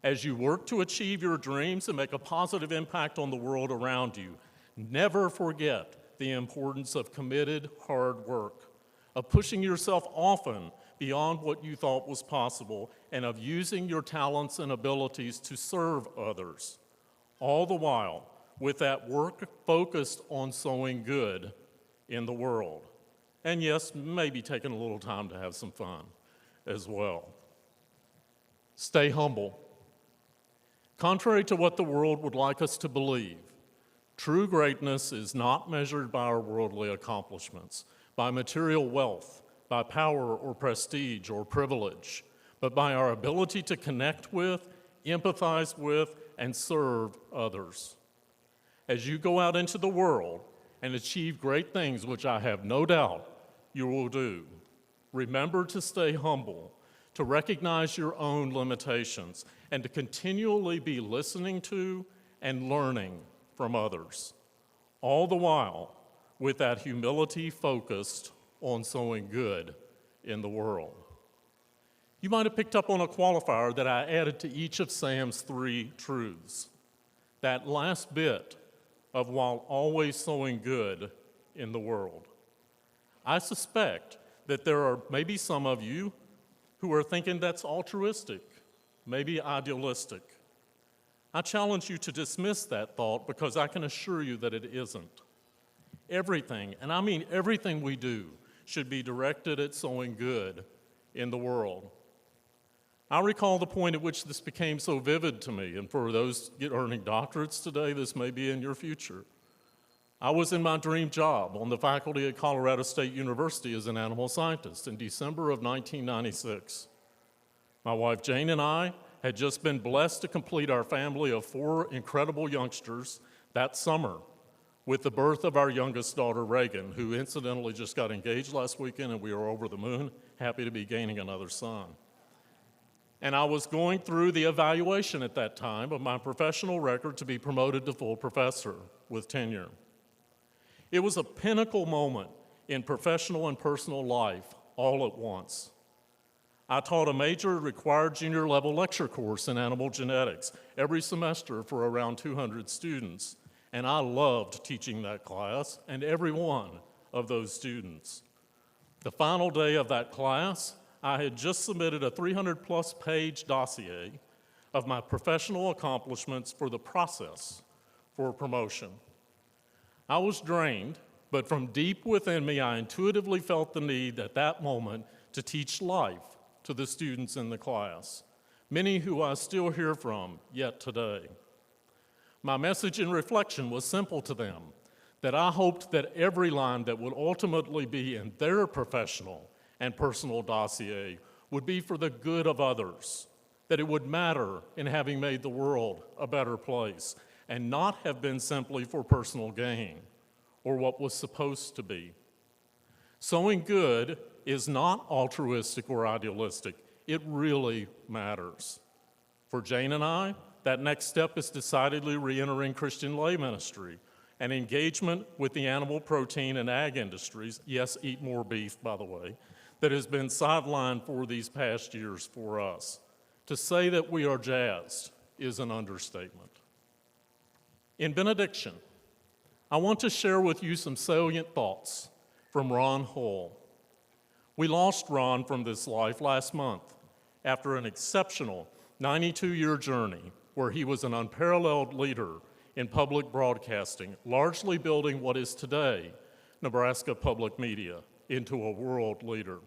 S8: As you work to achieve your dreams and make a positive impact on the world around you, never forget the importance of committed hard work, of pushing yourself often beyond what you thought was possible, and of using your talents and abilities to serve others, all the while with that work focused on sowing good in the world. And yes, maybe taking a little time to have some fun as well. Stay humble. Contrary to what the world would like us to believe, true greatness is not measured by our worldly accomplishments, by material wealth, by power or prestige or privilege, but by our ability to connect with, empathize with, and serve others. As you go out into the world and achieve great things, which I have no doubt you will do, remember to stay humble, to recognize your own limitations, and to continually be listening to and learning from others, all the while with that humility focused on sowing good in the world. You might have picked up on a qualifier that I added to each of Sam's 3 truths. That last bit of while always sowing good in the world. I suspect that there are maybe some of you who are thinking that's altruistic, maybe idealistic. I challenge you to dismiss that thought because I can assure you that it isn't. Everything, and I mean everything we do, should be directed at sowing good in the world. I recall the point at which this became so vivid to me, and for those earning doctorates today, this may be in your future. I was in my dream job on the faculty at Colorado State University as an animal scientist in December of 1996. My wife Jane and I had just been blessed to complete our family of 4 incredible youngsters that summer with the birth of our youngest daughter, Reagan, who incidentally just got engaged last weekend, and we are over the moon, happy to be gaining another son. And I was going through the evaluation at that time of my professional record to be promoted to full professor with tenure. It was a pinnacle moment in professional and personal life all at once. I taught a major required junior level lecture course in animal genetics every semester for around 200 students, and I loved teaching that class and every one of those students. The final day of that class, I had just submitted a 300-plus page dossier of my professional accomplishments for the process for promotion. I was drained, but from deep within me, I intuitively felt the need at that moment to teach life to the students in the class, many who I still hear from yet today. My message in reflection was simple to them, that I hoped that every line that would ultimately be in their professional and personal dossier would be for the good of others, that it would matter in having made the world a better place, and not have been simply for personal gain, or what was supposed to be. Sowing good is not altruistic or idealistic. It really matters. For Jane and I, that next step is decidedly re-entering Christian lay ministry and engagement with the animal protein and ag industries, yes, eat more beef, by the way, that has been sidelined for these past years for us. To say that we are jazzed is an understatement. In benediction, I want to share with you some salient thoughts from Ron Hull. We lost Ron from this life last month after an exceptional 92-year journey where he was an unparalleled leader in public broadcasting, largely building what is today Nebraska public media into a world leader.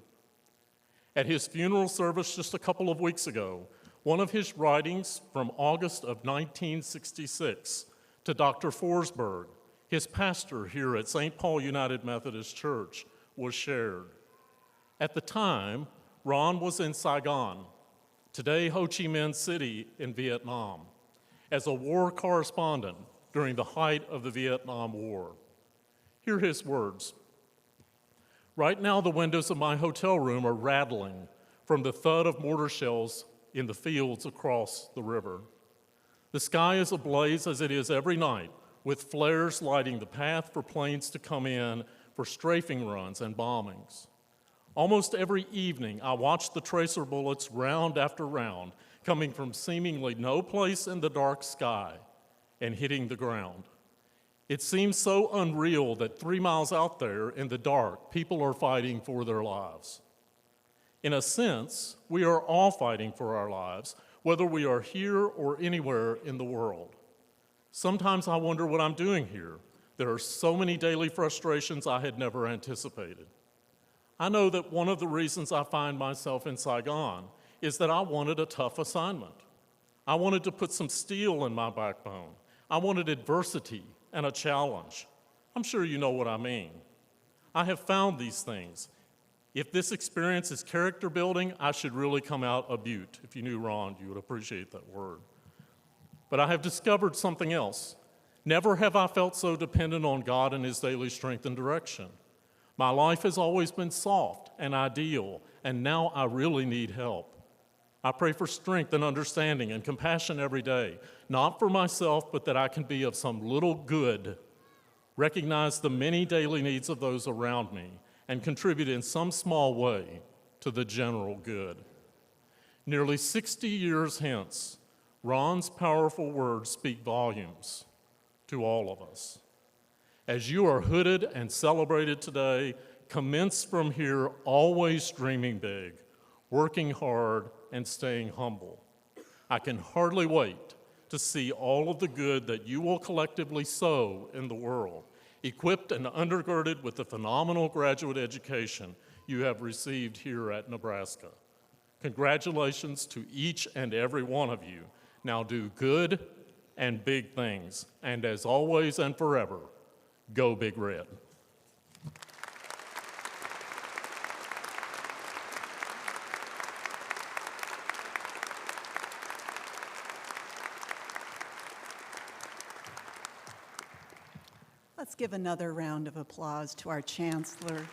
S8: At his funeral service just a couple of weeks ago, one of his writings from August of 1966 to Dr. Forsberg, his pastor here at St. Paul United Methodist Church, was shared. At the time, Ron was in Saigon, today Ho Chi Minh City in Vietnam, as a war correspondent during the height of the Vietnam War. Hear his words. Right now, the windows of my hotel room are rattling from the thud of mortar shells in the fields across the river. The sky is ablaze as it is every night, with flares lighting the path for planes to come in for strafing runs and bombings. Almost every evening, I watch the tracer bullets round after round coming from seemingly no place in the dark sky and hitting the ground. It seems so unreal that 3 miles out there in the dark, people are fighting for their lives. In a sense, we are all fighting for our lives, whether we are here or anywhere in the world. Sometimes I wonder what I'm doing here. There are so many daily frustrations I had never anticipated. I know that one of the reasons I find myself in Saigon is that I wanted a tough assignment. I wanted to put some steel in my backbone. I wanted adversity and a challenge. I'm sure you know what I mean. I have found these things. If this experience is character building, I should really come out a Butte. If you knew Ron, you would appreciate that word. But I have discovered something else. Never have I felt so dependent on God and His daily strength and direction. My life has always been soft and ideal, and now I really need help. I pray for strength and understanding and compassion every day, not for myself, but that I can be of some little good, recognize the many daily needs of those around me, and contribute in some small way to the general good. Nearly 60 years hence, Ron's powerful words speak volumes to all of us. As you are hooded and celebrated today, commence from here always dreaming big, working hard, and staying humble. I can hardly wait to see all of the good that you will collectively sow in the world, equipped and undergirded with the phenomenal graduate education you have received here at Nebraska. Congratulations to each and every one of you. Now do good and big things, and as always and forever, go Big Red.
S13: Let's give another round of applause to our Chancellor.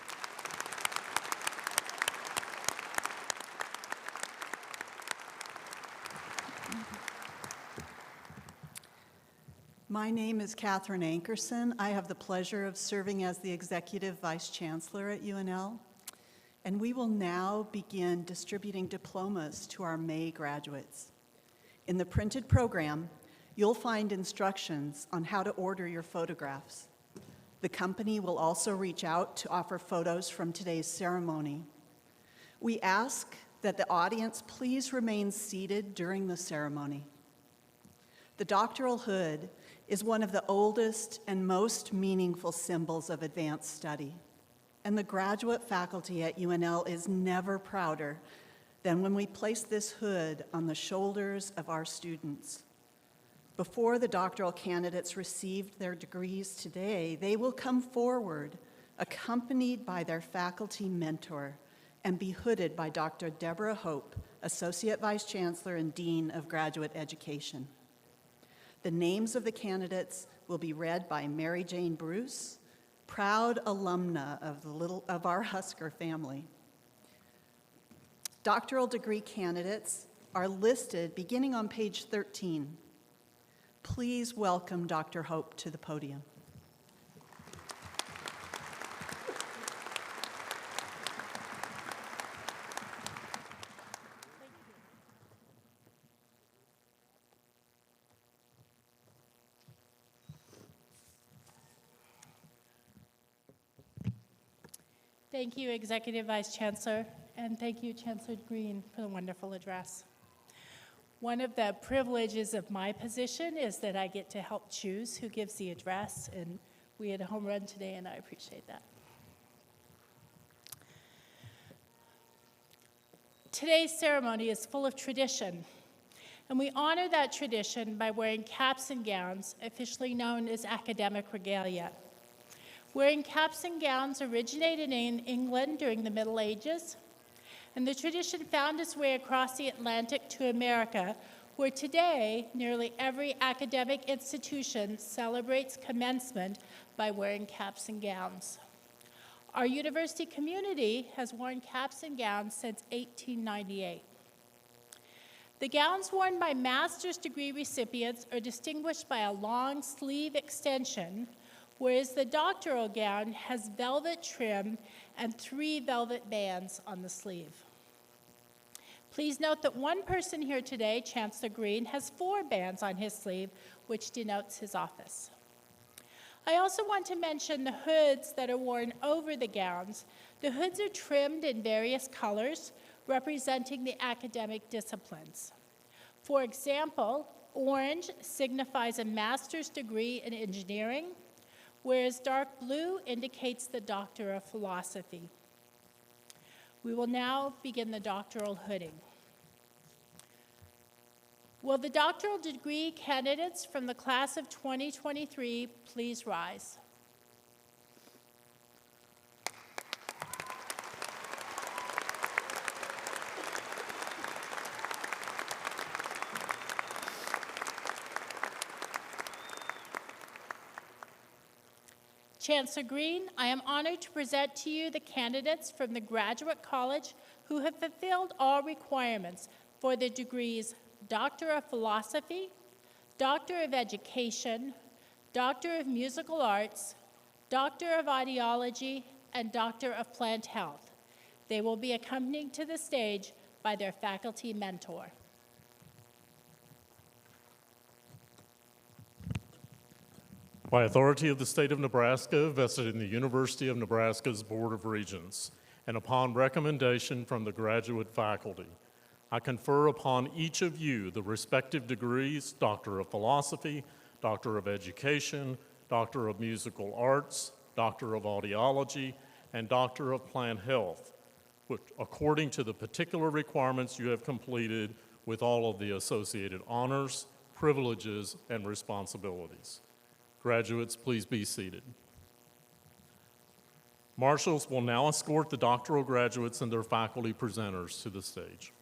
S13: My name is Catherine Ankerson. I have the pleasure of serving as the Executive Vice Chancellor at UNL, and we will now begin distributing diplomas to our May graduates. In the printed program, you'll find instructions on how to order your photographs. The company will also reach out to offer photos from today's ceremony. We ask that the audience please remain seated during the ceremony. The doctoral hood is one of the oldest and most meaningful symbols of advanced study, and the graduate faculty at UNL is never prouder than when we place this hood on the shoulders of our students. Before the doctoral candidates received their degrees today, they will come forward accompanied by their faculty mentor and be hooded by Dr. Deborah Hope, Associate Vice Chancellor and Dean of Graduate Education. The names of the candidates will be read by Mary Jane Bruce, proud alumna of our Husker family. Doctoral degree candidates are listed beginning on page 13. Please welcome Dr. Hope to the podium.
S14: Thank you, Executive Vice Chancellor, and thank you, Chancellor Green, for the wonderful address. One of the privileges of my position is that I get to help choose who gives the address, and we had a home run today, and I appreciate that. Today's ceremony is full of tradition, and we honor that tradition by wearing caps and gowns, officially known as academic regalia. Wearing caps and gowns originated in England during the Middle Ages, and the tradition found its way across the Atlantic to America, where today nearly every academic institution celebrates commencement by wearing caps and gowns. Our university community has worn caps and gowns since 1898. The gowns worn by master's degree recipients are distinguished by a long sleeve extension, whereas the doctoral gown has velvet trim and 3 velvet bands on the sleeve. Please note that one person here today, Chancellor Green, has 4 bands on his sleeve, which denotes his office. I also want to mention the hoods that are worn over the gowns. The hoods are trimmed in various colors, representing the academic disciplines. For example, orange signifies a master's degree in engineering, whereas dark blue indicates the Doctor of Philosophy. We will now begin the doctoral hooding. Will the doctoral degree candidates from the class of 2023 please rise? Chancellor Green, I am honored to present to you the candidates from the Graduate College who have fulfilled all requirements for the degrees Doctor of Philosophy, Doctor of Education, Doctor of Musical Arts, Doctor of Audiology, and Doctor of Plant Health. They will be accompanied to the stage by their faculty mentor.
S8: By authority of the state of Nebraska, vested in the University of Nebraska's Board of Regents, and upon recommendation from the graduate faculty, I confer upon each of you the respective degrees, Doctor of Philosophy, Doctor of Education, Doctor of Musical Arts, Doctor of Audiology, and Doctor of Plant Health, which, according to the particular requirements you have completed with all of the associated honors, privileges, and responsibilities. Graduates, please be seated. Marshals will now escort the doctoral graduates and their faculty presenters to the stage.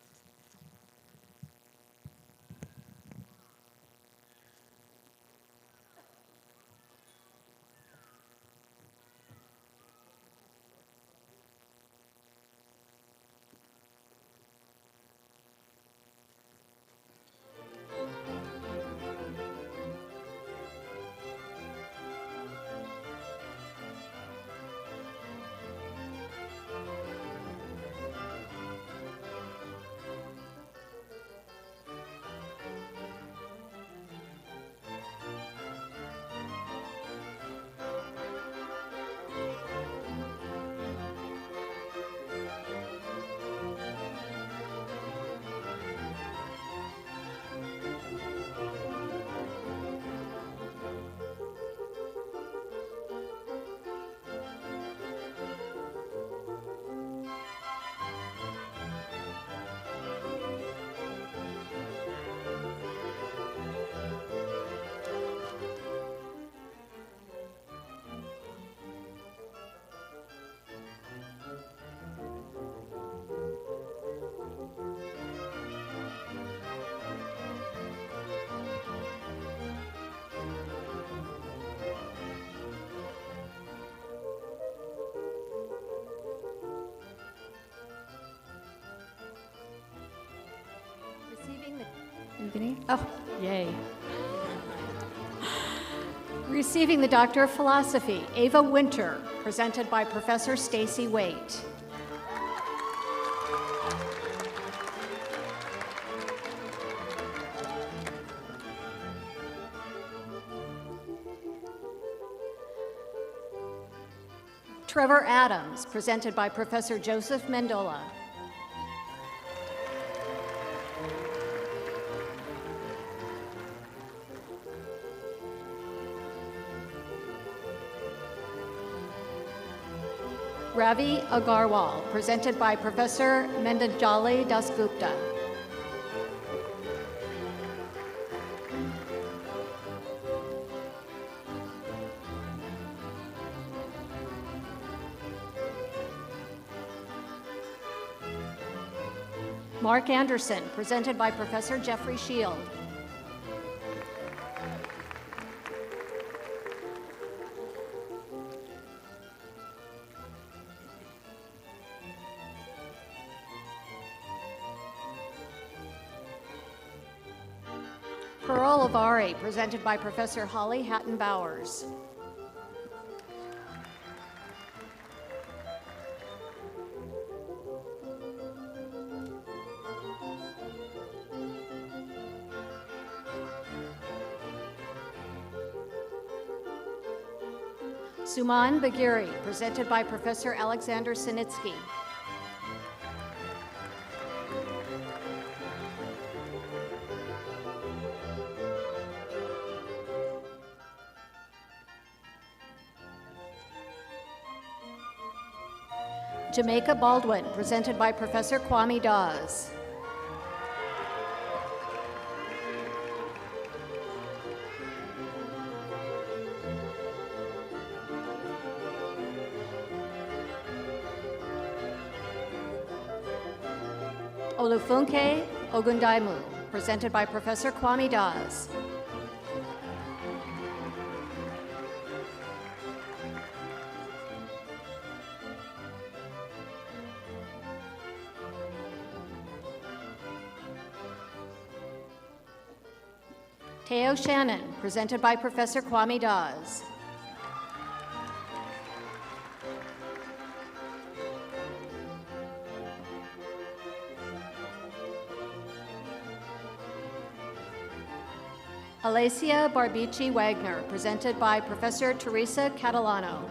S15: Oh, yay. Receiving the Doctor of Philosophy, Ava Winter, presented by Professor Stacy Waite. Trevor Adams, presented by Professor Joseph Mendola. Ravi Agarwal, presented by Professor Mendanjali Dasgupta. Mark Anderson, presented by Professor Jeffrey Shield. Pearl Avari, presented by Professor Holly Hatton Bowers. Suman Bagiri, presented by Professor Alexander Sinitsky. Jamaica Baldwin, presented by Professor Kwame Dawes. Olufunke Ogundaimu, presented by Professor Kwame Dawes. Teo Shannon, presented by Professor Kwame Dawes. Alessia Barbici Wagner, presented by Professor Teresa Catalano.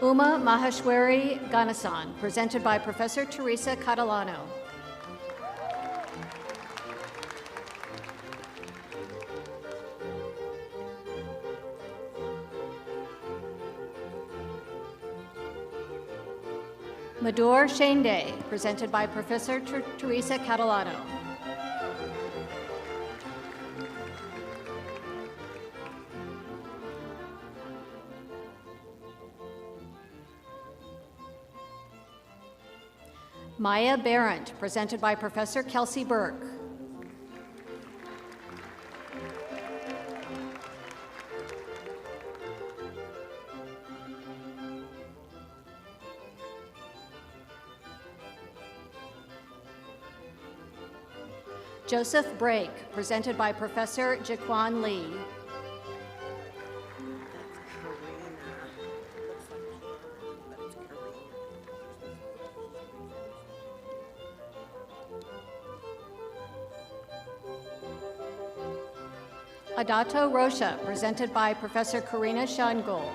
S15: Uma Maheshwari Ganesan, presented by Professor Teresa Catalano. Madhur Shende, presented by Professor Teresa Catalano. Maya Barrett, presented by Professor Kelsey Burke. Joseph Brake, presented by Professor Jaquan Lee. Adato Rocha, presented by Professor Karina Schoengold.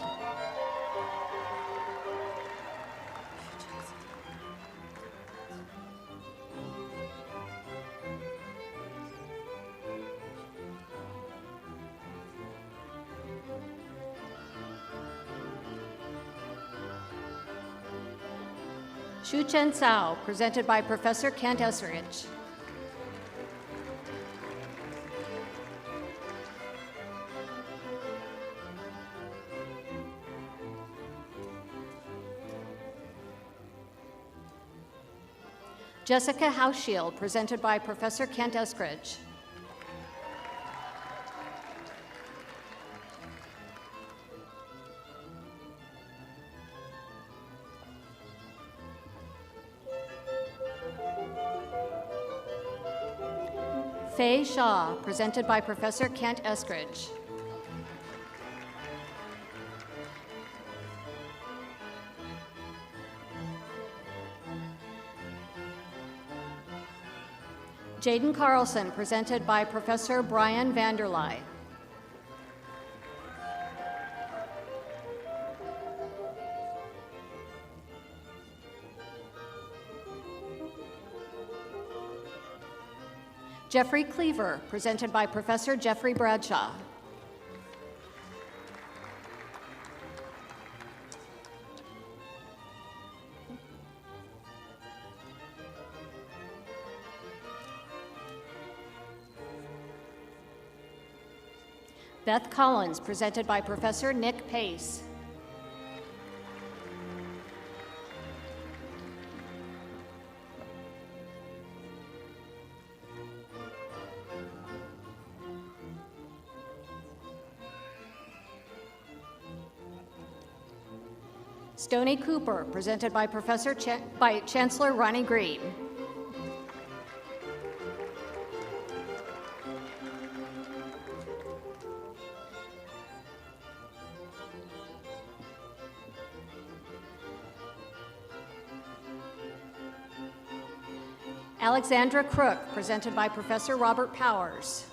S15: Shu Chen Tsao, presented by Professor Kent Esrich. Jessica Hauschild, presented by Professor Kent Eskridge. Faye Shaw, presented by Professor Kent Eskridge. Jaden Carlson, presented by Professor Brian Vanderlei. Jeffrey Cleaver, presented by Professor Jeffrey Bradshaw. Beth Collins, presented by Professor Nick Pace. Stoney Cooper, presented by Chancellor Ronnie Green. Alexandra Crook, presented by Professor Robert Powers.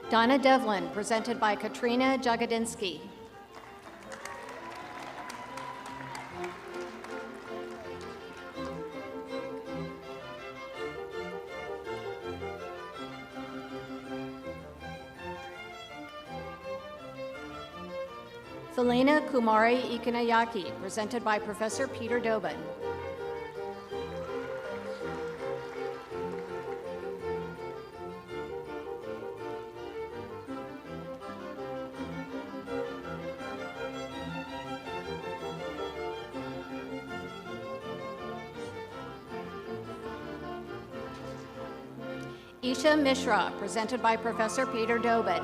S15: Donna Devlin, presented by Katrina Jagodinsky. Thelena Kumari Ikanayaki, presented by Professor Peter Dobin. Isha Mishra, presented by Professor Peter Dobin.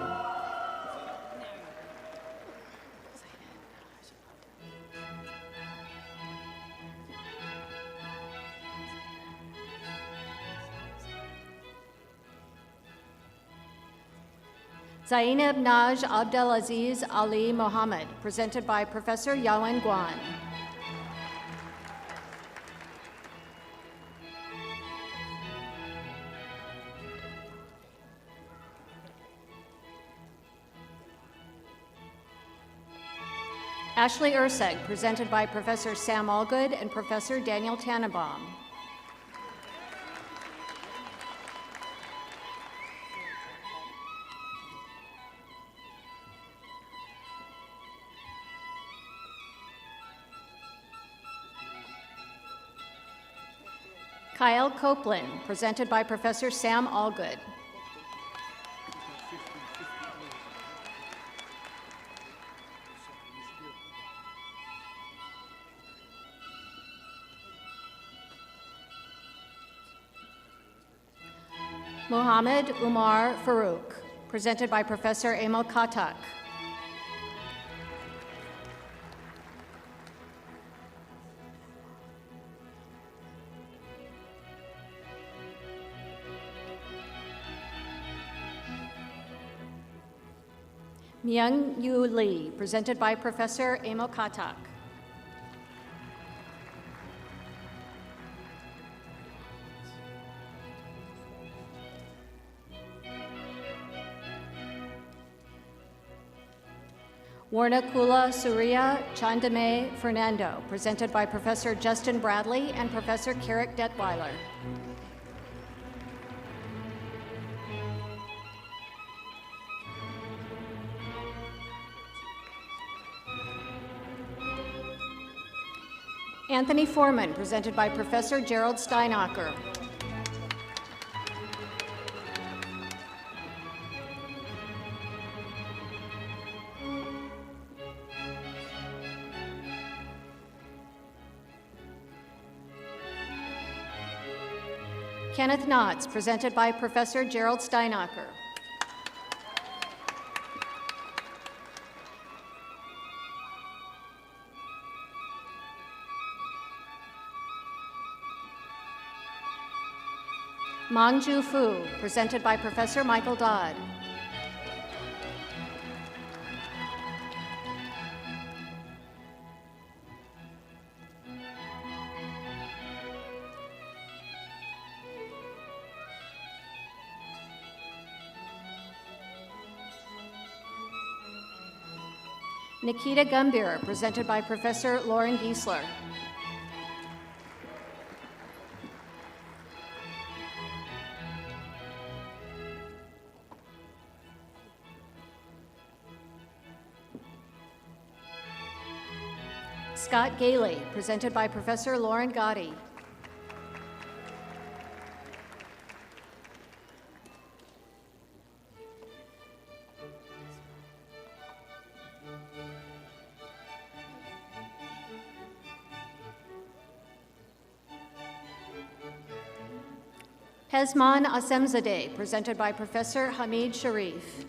S15: Zainab Naj Abdelaziz Ali Mohammed, presented by Professor Yawen Guan. Ashley Urseg, presented by Professor Sam Allgood and Professor Daniel Tannenbaum. Kyle Copeland, presented by Professor Sam Allgood. Muhammad Umar Farouk, presented by Professor Emil Katak. Myung Yu Lee, presented by Professor Emil Katak. Warnakula Surya Chandame Fernando, presented by Professor Justin Bradley and Professor Carrick Detweiler. Anthony Foreman, presented by Professor Gerald Steinacher. Kenneth Knotts, presented by Professor Gerald Steinacher. Mangju Fu, presented by Professor Michael Dodd. Nikita Gumbir, presented by Professor Lauren Giesler. Scott Gailey, presented by Professor Lauren Gotti. Pezman Asemzadeh, presented by Professor Hamid Sharif.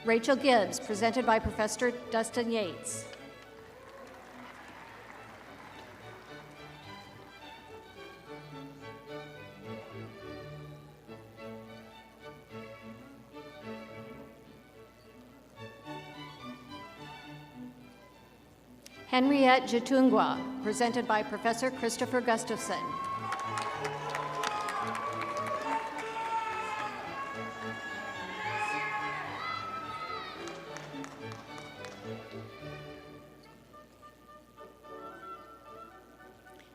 S15: Rachel Gibbs, presented by Professor Dustin Yates. Henriette Jatungwa, presented by Professor Christopher Gustafson.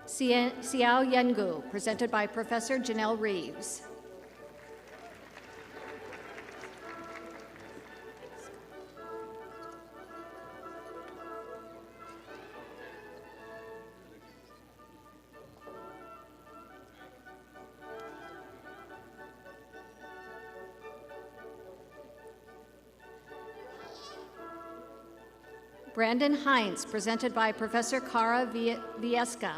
S15: Xiao Yengu, presented by Professor Janelle Reeves. Brandon Heinz, presented by Professor Cara Viesca.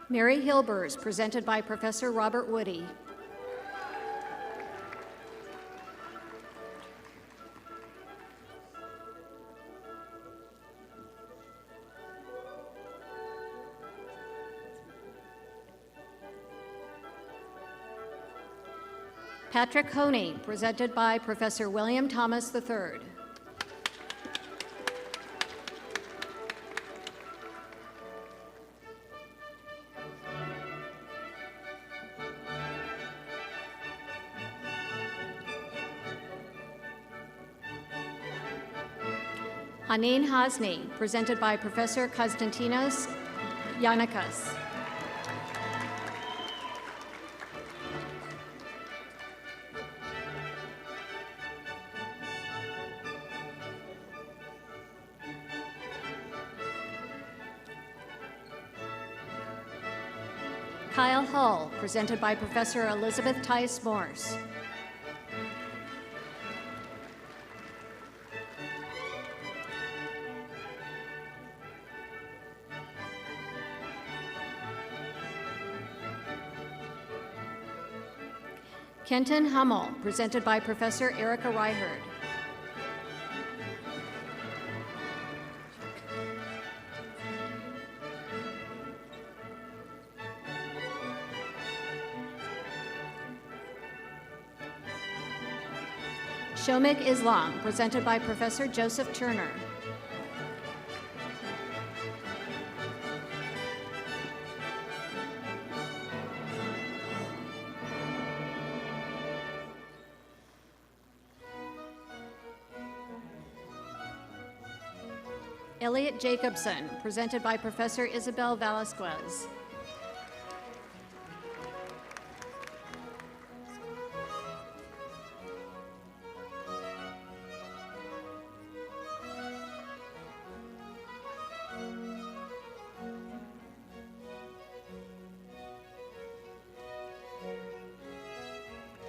S15: Mary Hilbers, presented by Professor Robert Woody. Patrick Honey, presented by Professor William Thomas III. Hanin Hasni, presented by Professor Konstantinos Yannikas. Kyle Hull, presented by Professor Elizabeth Tice Morse. Kenton Hummel, presented by Professor Erica Ryherd. Shomik Islam, presented by Professor Joseph Turner. Elliot Jacobson, presented by Professor Isabel Velasquez.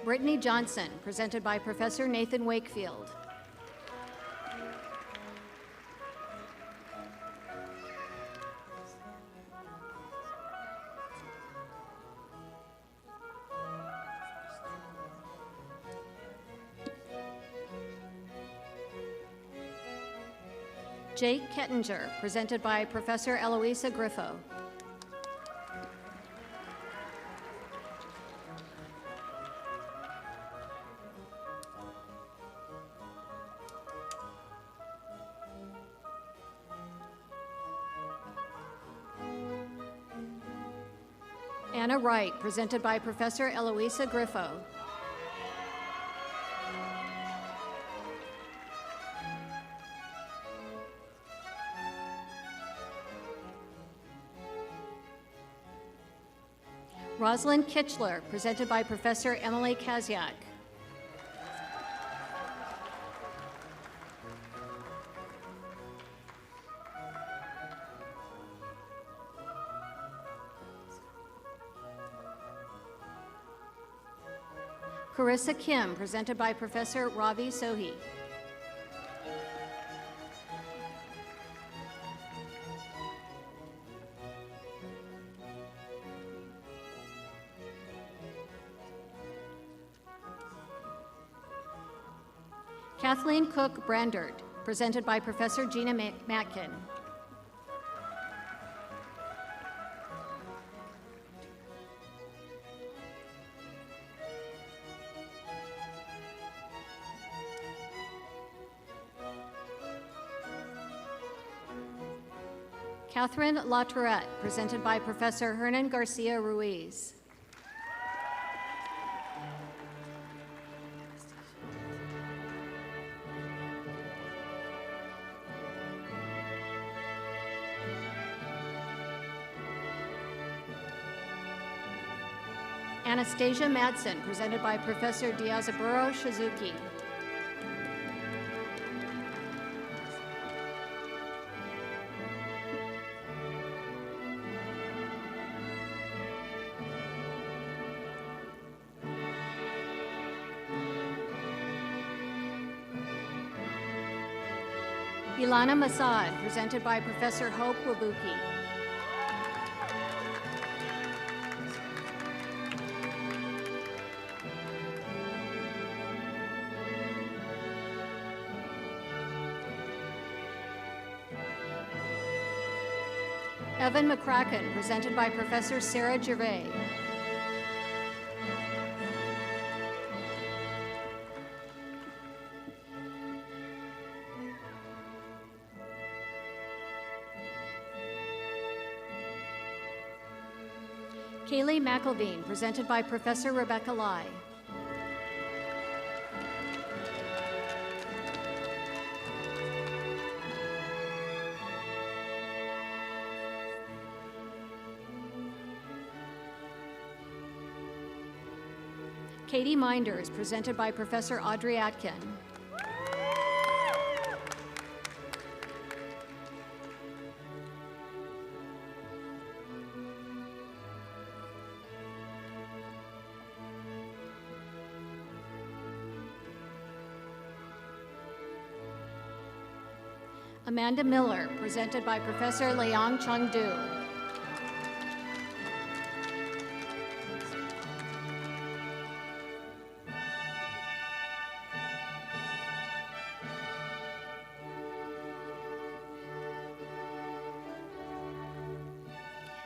S15: Brittany Johnson, presented by Professor Nathan Wakefield. Jake Kettinger, presented by Professor Eloisa Griffo. Anna Wright, presented by Professor Eloisa Griffo. Rosalind Kitchler, presented by Professor Emily Kaziak. Carissa Kim, presented by Professor Ravi Sohi. Kathleen Cook Brandert, presented by Professor Gina Matkin. Catherine Latourette, presented by Professor Hernan Garcia Ruiz. Anastasia Madsen, presented by Professor Diazaburo Shizuki. Ilana Masad, presented by Professor Hope Wabuki. Evan McCracken, presented by Professor Sarah Gervais. Kaylee McElveen, presented by Professor Rebecca Lai. Katie Minders, presented by Professor Audrey Atkin. Amanda Miller, presented by Professor Leong Chung Du.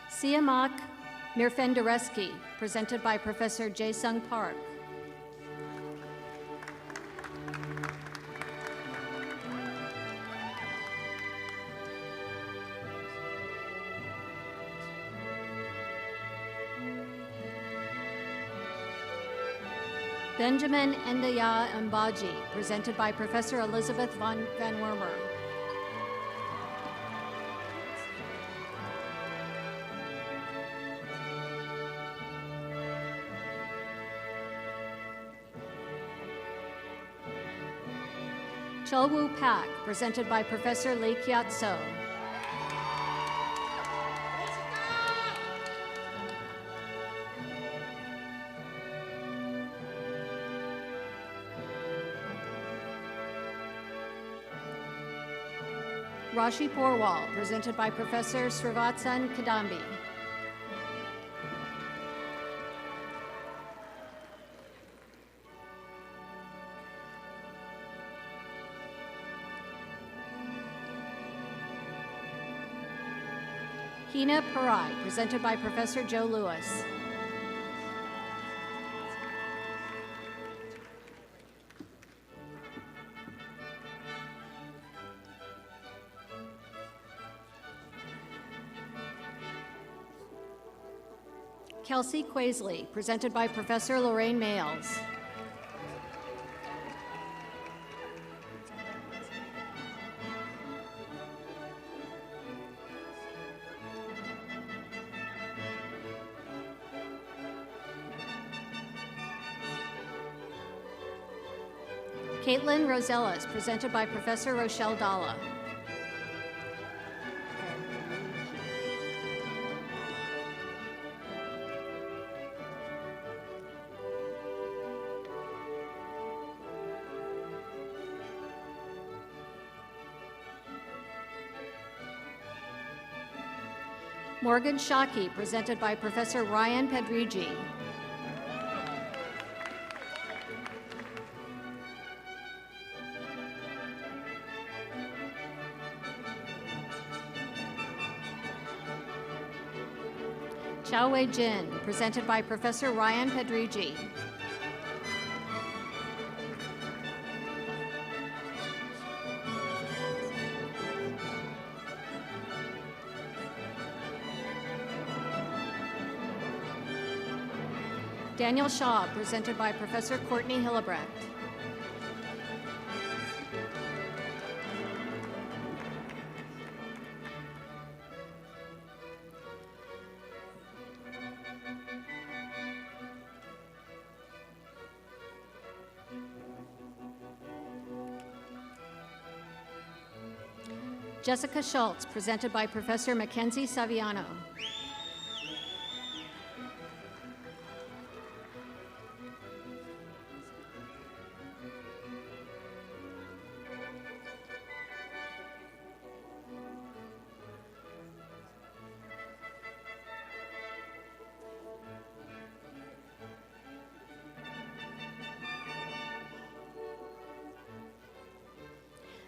S15: Siamak Mirfendereski, presented by Professor Jae-Sung Park. Benjamin Endaya Mbaji, presented by Professor Elizabeth Van Wormer. Chulwoo Pak, presented by Professor Lee Kiat So. Rashi Porwal, presented by Professor Srivatsan Kadambi. Hina Parai, presented by Professor Joe Lewis. Kelsey Quaisley, presented by Professor Lorraine Males. Caitlin Rosellas, presented by Professor Rochelle Dalla. Morgan Shockey, presented by Professor Ryan Pedrigi. Chao Wei Jin, presented by Professor Ryan Pedrigi. Daniel Shaw, presented by Professor Courtney Hillebrecht. Jessica Schultz, presented by Professor Mackenzie Saviano.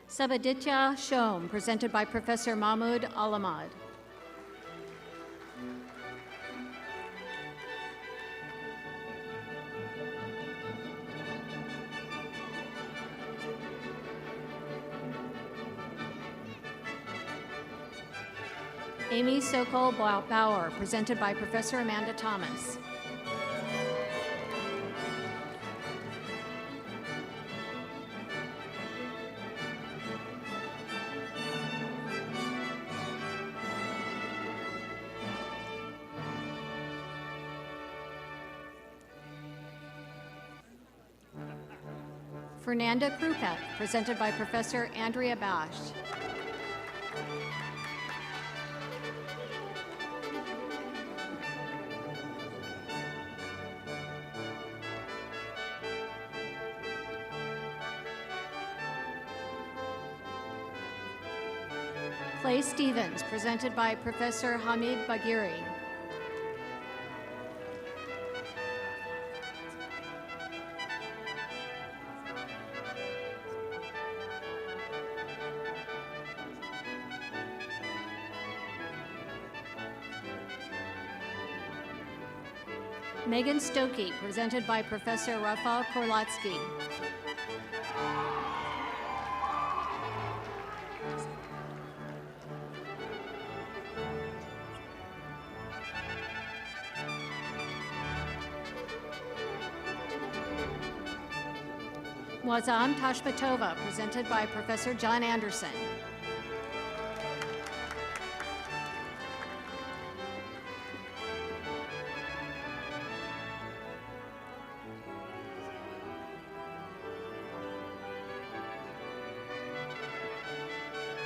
S15: Sabaditya Shom, presented by Professor Mahmoud Alamad. Amy Sokol Bauer, presented by Professor Amanda Thomas. Fernanda Krupek, presented by Professor Andrea Bash. Clay Stevens, presented by Professor Hamid Baghiri. Megan Stokey, presented by Professor Rafał Korlatsky. Wazam Tashmatova, presented by Professor John Anderson.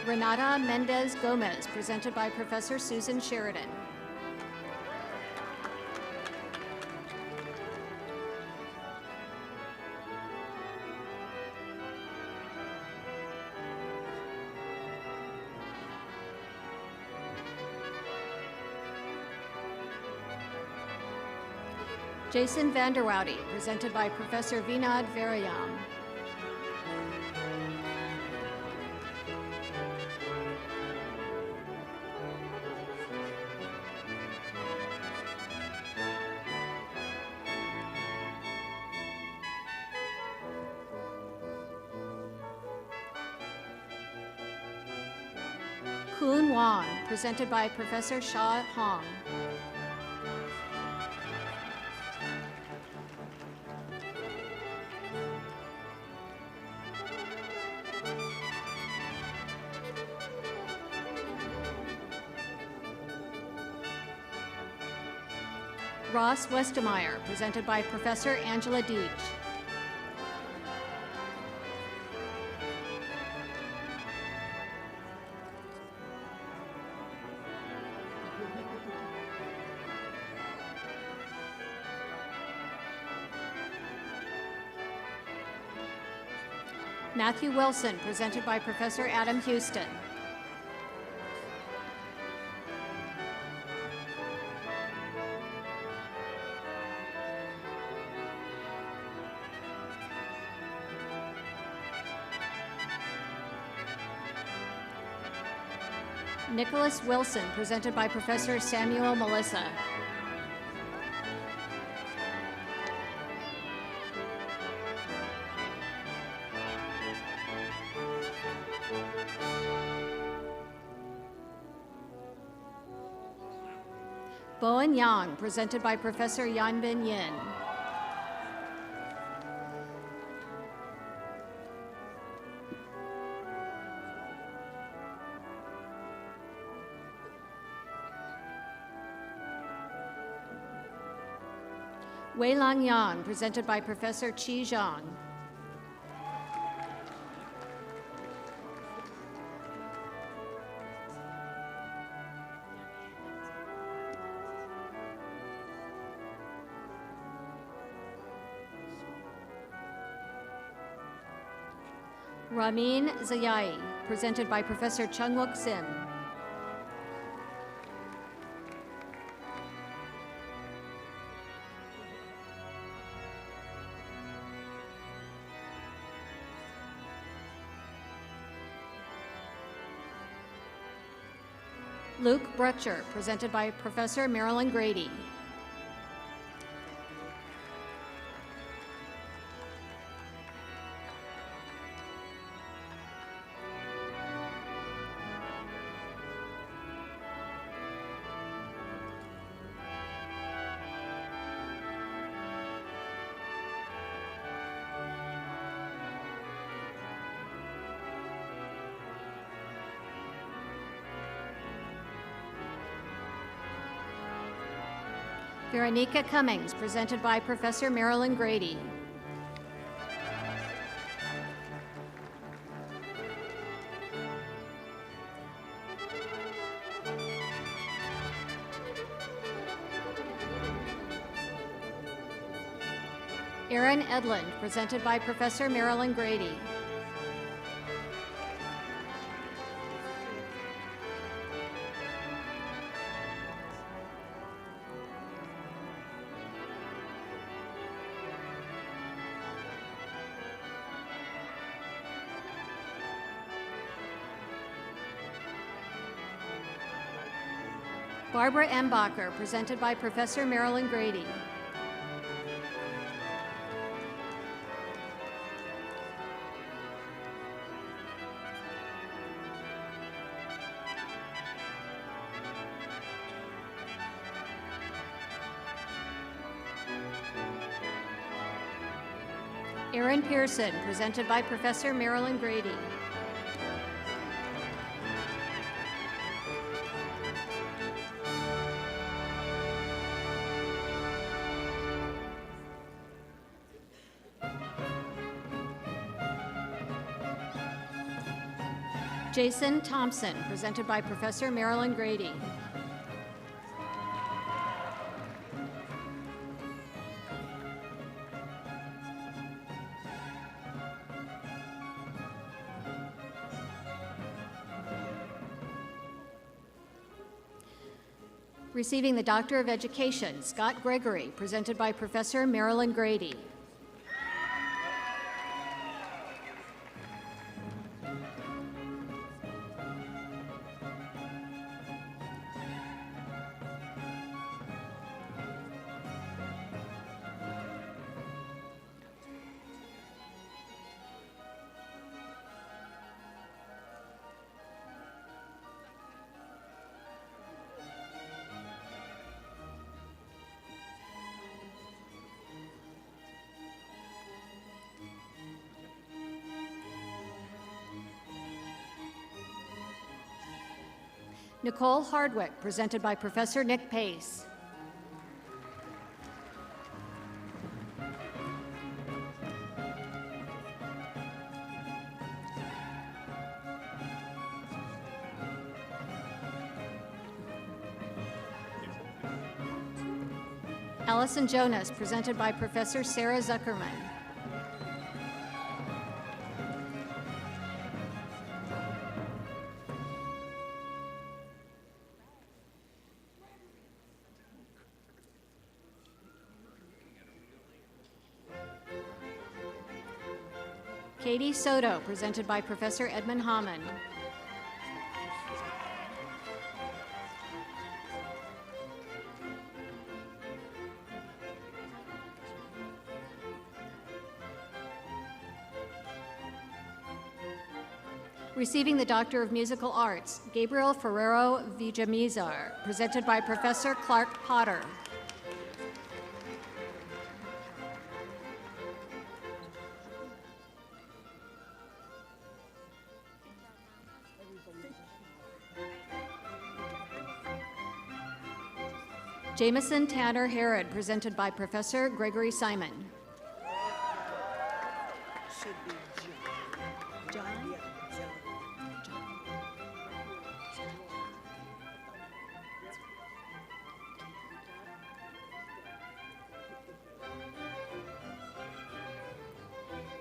S15: Renata Mendez Gomez, presented by Professor Susan Sheridan. Jason Vanderwoudy, presented by Professor Vinod Varayam. Kuhn Wang, presented by Professor Sha Hong. Ross Westemeyer, presented by Professor Angela Deitch. Matthew Wilson, presented by Professor Adam Houston. Nicholas Wilson, presented by Professor Samuel Melissa. Bowen Yang, presented by Professor Yanbin Yin. Weilang Yang, presented by Professor Qi Zhang. Ramin Zayai, presented by Professor Chungwook Sim. Luke Brutcher, presented by Professor Marilyn Grady. Veronica Cummings, presented by Professor Marilyn Grady. Erin Edlund, presented by Professor Marilyn Grady. Barbara Embacher, presented by Professor Marilyn Grady. Erin Pearson, presented by Professor Marilyn Grady. Jason Thompson, presented by Professor Marilyn Grady. Receiving the Doctor of Education, Scott Gregory, presented by Professor Marilyn Grady. Nicole Hardwick, presented by Professor Nick Pace. Allison Jonas, presented by Professor Sarah Zuckerman. Katie Soto, presented by Professor Edmund Hamann. Receiving the Doctor of Musical Arts, Gabriel Ferrero Villamizar, presented by Professor Clark Potter. Jameson Tanner Herod, presented by Professor Gregory Simon.
S16: Should be John. John?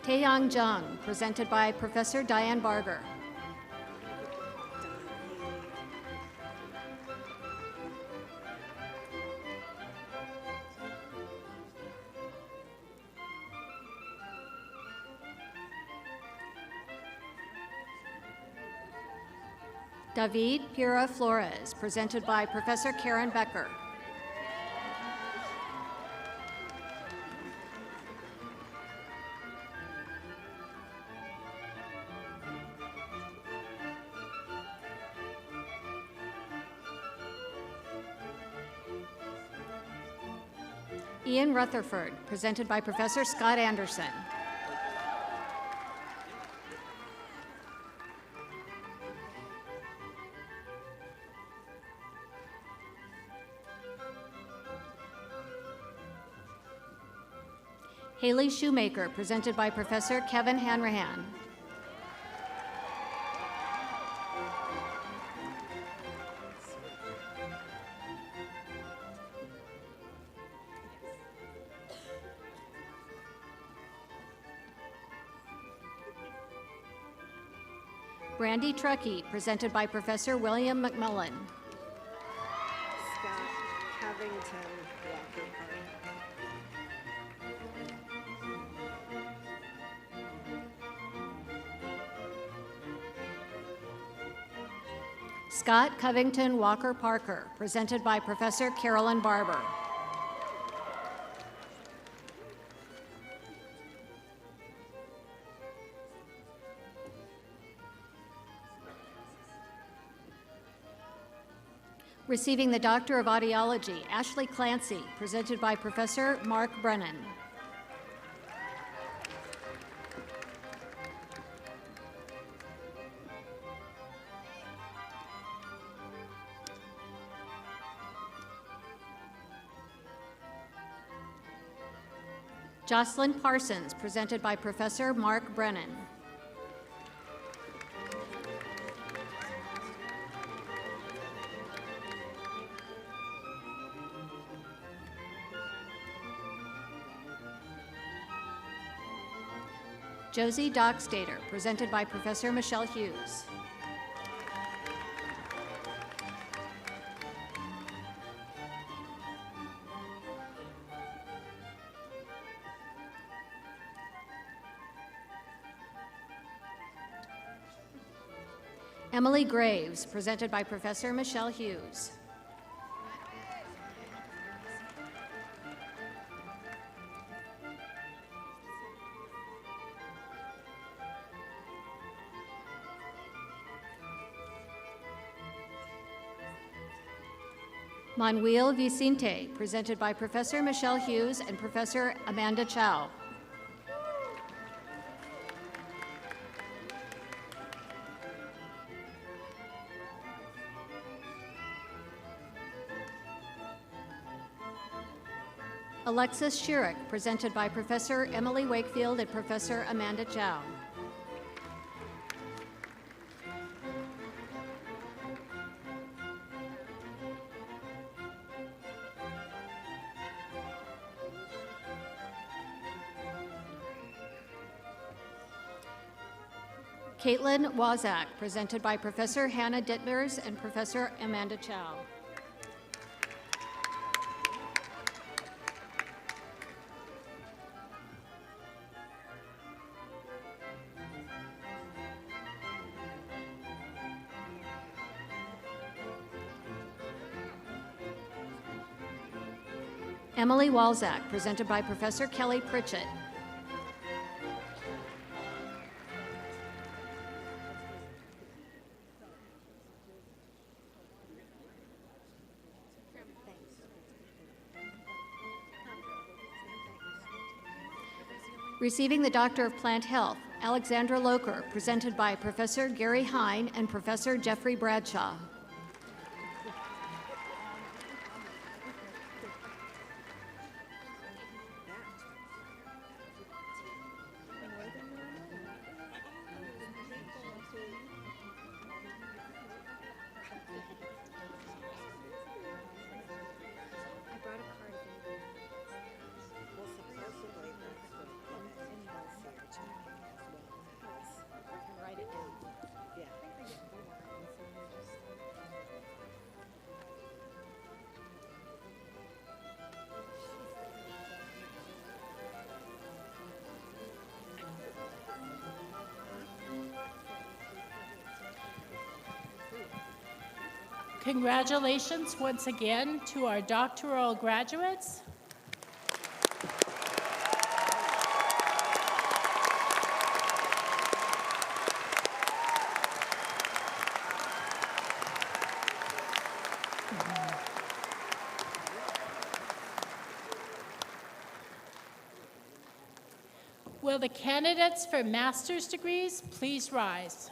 S15: Taeyang Jung, presented by Professor Diane Barger. David Pira Flores, presented by Professor Karen Becker. Ian Rutherford, presented by Professor Scott Anderson. Haley Shoemaker, presented by Professor Kevin Hanrahan. Brandy Truckee, presented by Professor William McMullen.
S16: Scott Covington, Walker
S15: Scott Covington Walker Parker, presented by Professor Carolyn Barber. Receiving the Doctor of Audiology, Ashley Clancy, presented by Professor Mark Brennan. Jocelyn Parsons, presented by Professor Mark Brennan. Josie Dockstader, presented by Professor Michelle Hughes. Emily Graves, presented by Professor Michelle Hughes. Manuel Vicente, presented by Professor Michelle Hughes and Professor Amanda Chow. Alexis Schierick, presented by Professor Emily Wakefield and Professor Amanda Chow. Caitlin Wazak, presented by Professor Hannah Dittmers and Professor Amanda Chow. Emily Walzak, presented by Professor Kelly Pritchett. Receiving the Doctor of Plant Health, Alexandra Loker, presented by Professor Gary Hine and Professor Jeffrey Bradshaw.
S14: Congratulations once again to our doctoral graduates. Will the candidates for master's degrees please rise?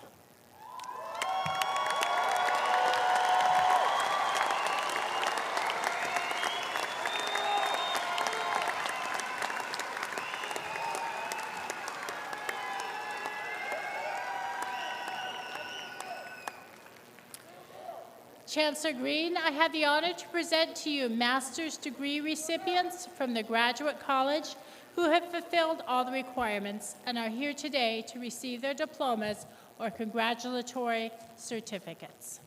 S14: Chancellor Green, I have the honor to present to you master's degree recipients from the Graduate College who have fulfilled all the requirements and are here today to receive their diplomas or congratulatory certificates.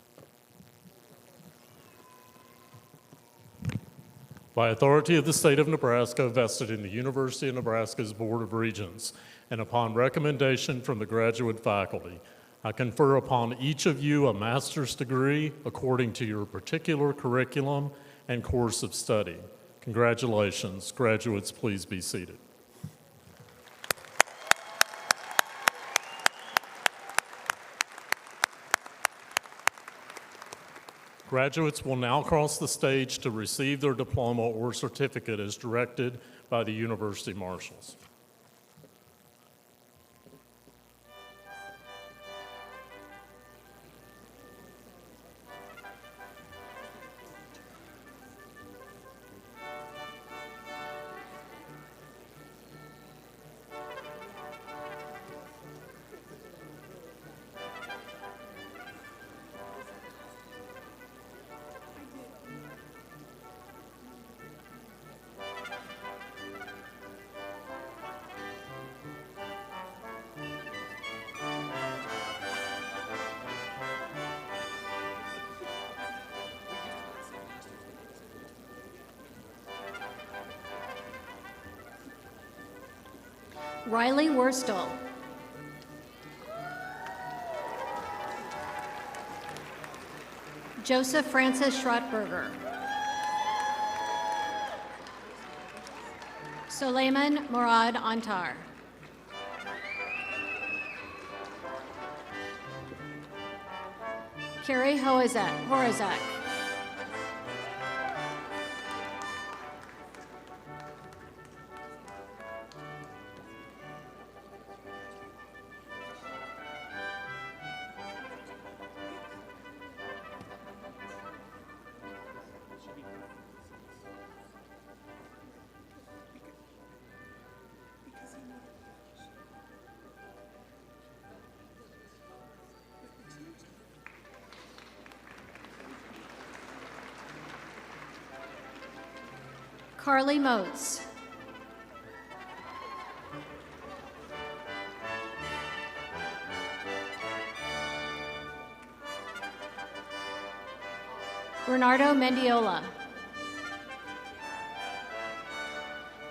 S8: By authority of the state of Nebraska, vested in the University of Nebraska's Board of Regents, and upon recommendation from the graduate faculty, I confer upon each of you a master's degree according to your particular curriculum and course of study. Congratulations. Graduates, please be seated. Graduates will now cross the stage to receive their diploma or certificate as directed by the University Marshals.
S15: Riley Worstel. Joseph Francis Schrottberger. Suleiman Murad Antar. Carrie Horazak. Carly Motes. Bernardo Mendiola.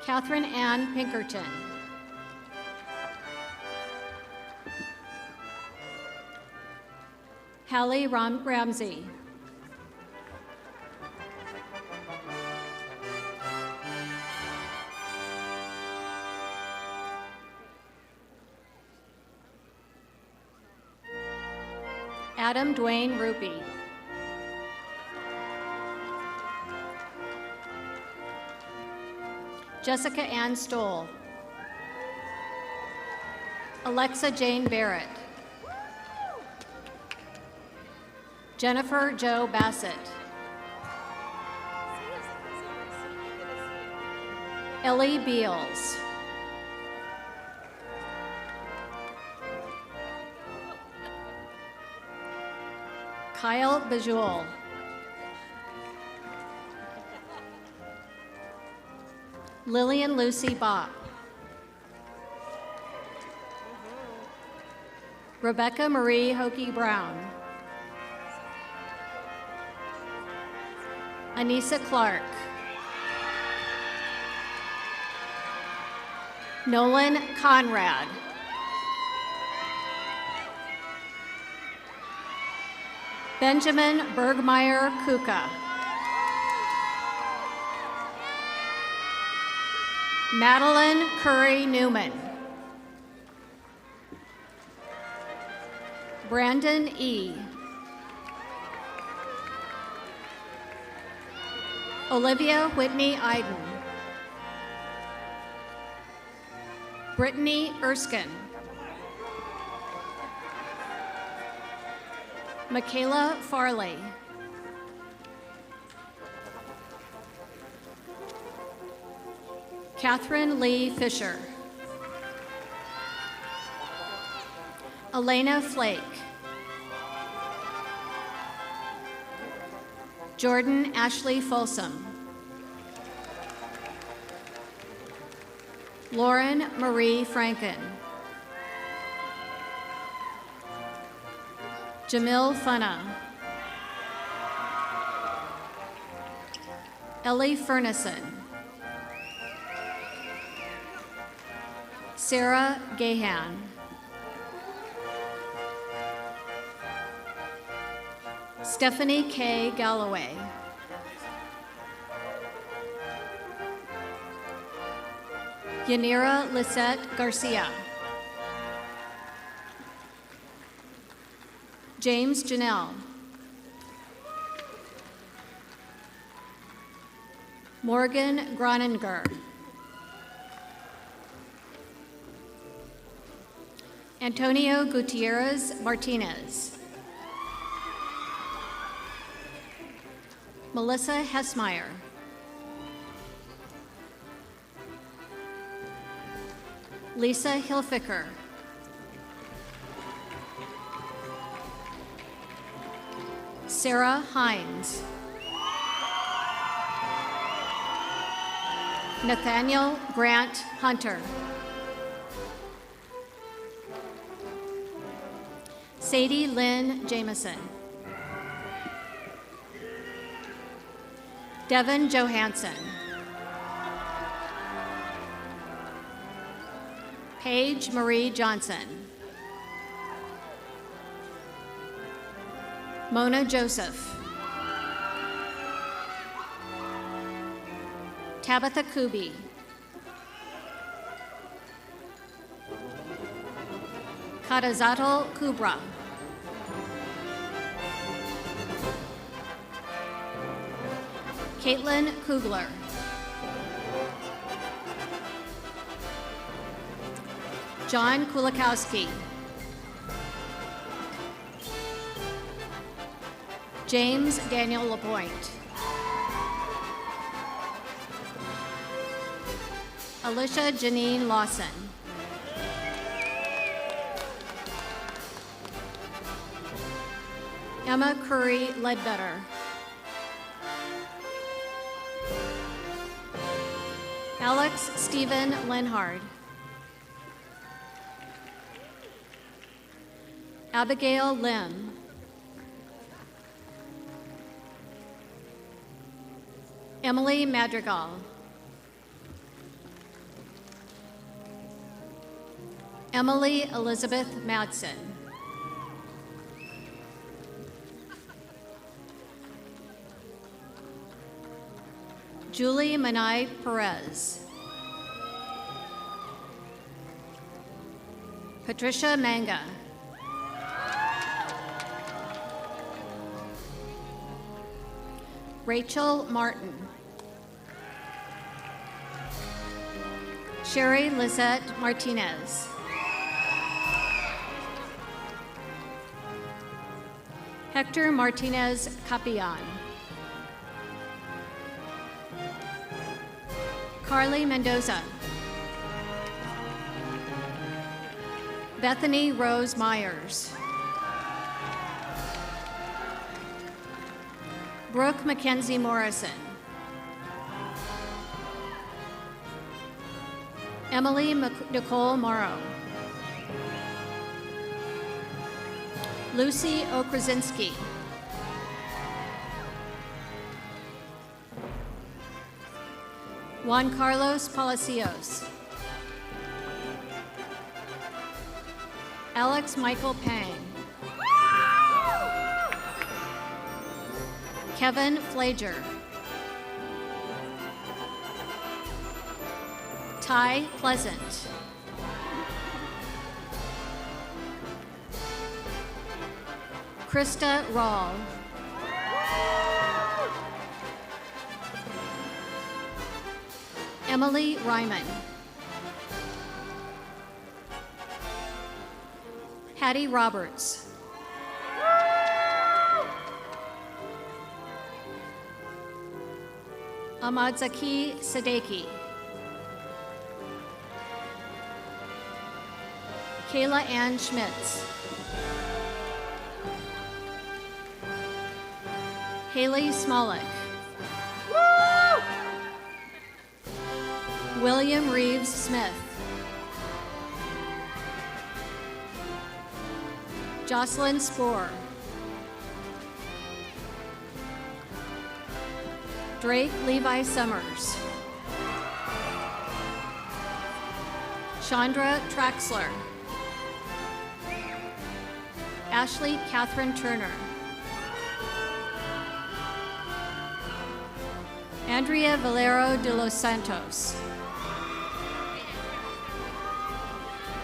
S15: Catherine Ann Pinkerton. Hallie Ramsey. Adam Dwayne Rupie. Jessica Ann Stoll. Alexa Jane Barrett. Jennifer Jo Bassett. Ellie Beals. Kyle Bajul. Lillian Lucy Bopp. Rebecca Marie Hokie Brown. Anissa Clark. Nolan Conrad. Benjamin Bergmeyer Kuka. Madeline Curry Newman. Brandon E. Olivia Whitney Iden. Brittany Erskine. Michaela Farley. Catherine Lee Fisher. Elena Flake. Jordan Ashley Folsom. Lauren Marie Franken. Jamil Funna. Ellie Furnison. Sarah Gahan. Stephanie K. Galloway. Yanira Lisette Garcia. James Janelle. Morgan Groninger. Antonio Gutierrez Martinez. Melissa Hessmeyer. Lisa Hilfiker. Sarah Hines. Nathaniel Grant Hunter. Sadie Lynn Jameson. Devin Johansson. Paige Marie Johnson. Mona Joseph. Tabitha Kubi. Kadazato Kubra. Caitlin Kugler. John Kulikowski. James Daniel Lapointe. Alicia Janine Lawson. Emma Curry Ledbetter. Alex Stephen Lenhard. Abigail Lim. Emily Madrigal. Emily Elizabeth Madsen. Julie Manai Perez. Patricia Manga. Rachel Martin. Sherry Lizette Martinez. Hector Martinez Capian. Carly Mendoza. Bethany Rose Myers. Brooke Mackenzie Morrison. Emily Nicole Morrow. Lucy Okrasinski. Juan Carlos Palacios. Alex Michael Pang. Kevin Flager. Ty Pleasant. Krista Rawl. Emily Ryman. Hattie Roberts. Ahmadzaki Sadeki. Kayla Ann Schmitz. Haley Smolik. William Reeves Smith. Jocelyn Spoor. Drake Levi Summers. Chandra Traxler. Ashley Catherine Turner. Andrea Valero de los Santos.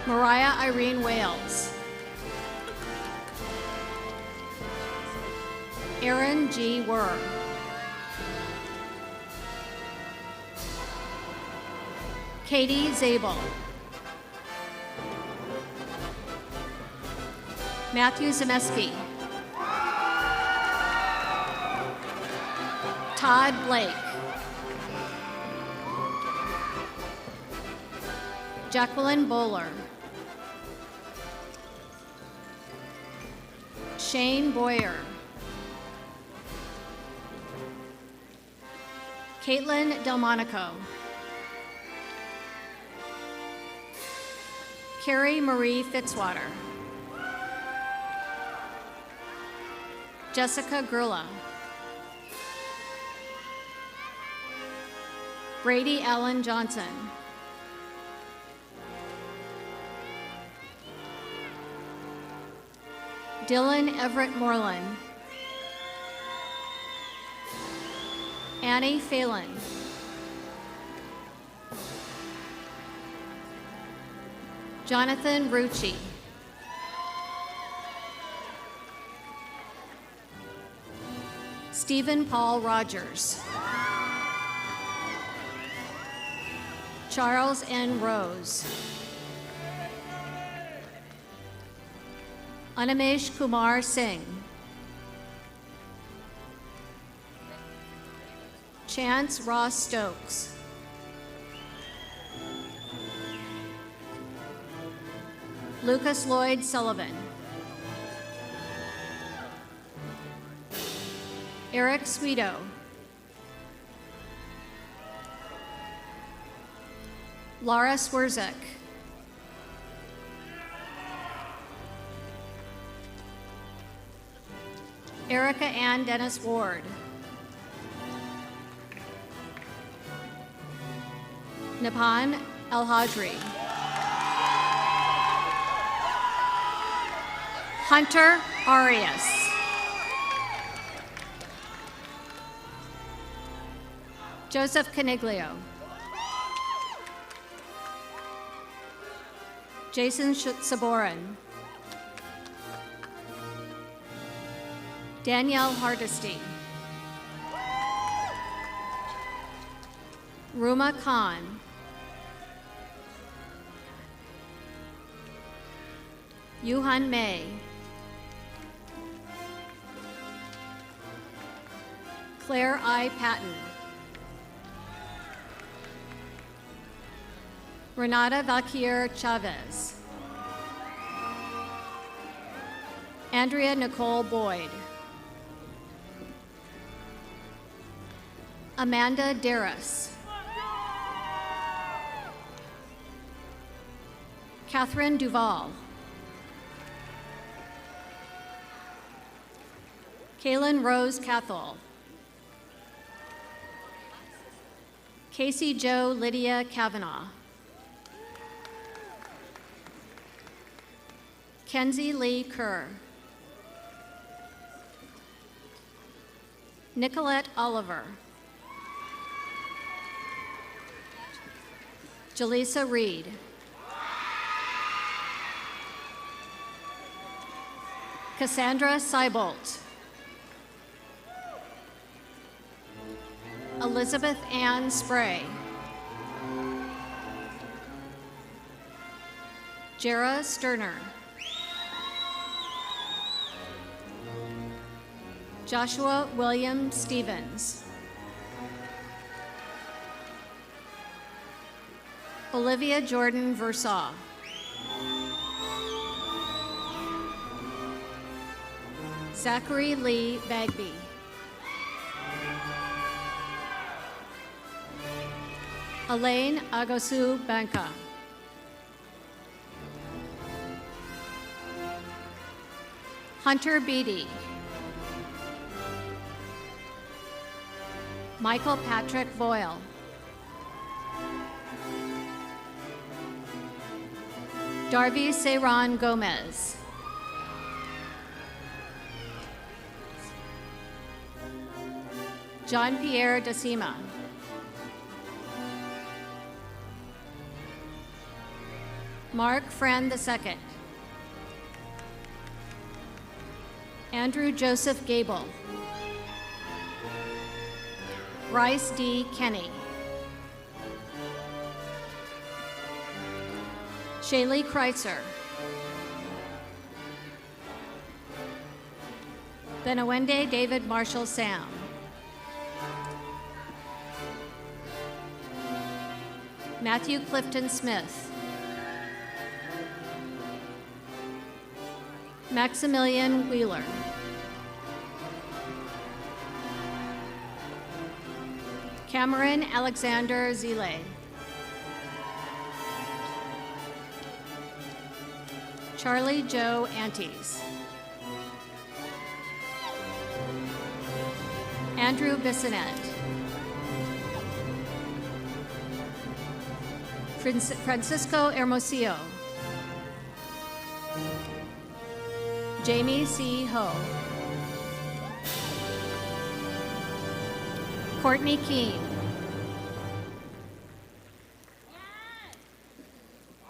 S15: Mariah Irene Wales. Aaron G. Worm. Katie Zabel. Matthew Zemeski. Todd Blake. Jacqueline Bowler. Shane Boyer. Caitlin Delmonico. Carrie Marie Fitzwater. Jessica Gurla. Brady Allen Johnson. Dylan Everett Moreland. Annie Phelan. Jonathan Rucci. Stephen Paul Rogers. Charles N. Rose. Animesh Kumar Singh. Chance Ross Stokes. Lucas Lloyd Sullivan. Eric Sweeto. Laura Swerzek. Erica Ann Dennis Ward. Nipan El-Hadri. Hunter Arias. Joseph Caniglio. Jason Saborin. Danielle Hardesty. Ruma Khan. Yuhan May. Claire I. Patton. Renata Valquier Chavez. Andrea Nicole Boyd. Amanda Darris. Catherine Duval. Kaylin Rose Cathol. Casey Jo Lydia Kavanaugh. Kenzie Lee Kerr. Nicolette Oliver. Jaleesa Reed. Cassandra Seibolt. Elizabeth Ann Spray. Jera Sterner. Joshua William Stevens. Olivia Jordan Versaw. Zachary Lee Bagby. Elaine Agosu Banka. Hunter Beatty. Michael Patrick Boyle. Darby Seyron Gomez. John Pierre Decima. Mark Fran II. Andrew Joseph Gable. Bryce D. Kenny. Shaylee Kreitzer. Benawende David Marshall Sam. Matthew Clifton Smith. Maximilian Wheeler. Cameron Alexander Zile. Charlie Joe Antes. Andrew Bissonette. Francisco Hermosillo. Jamie C. Ho. Courtney Keene.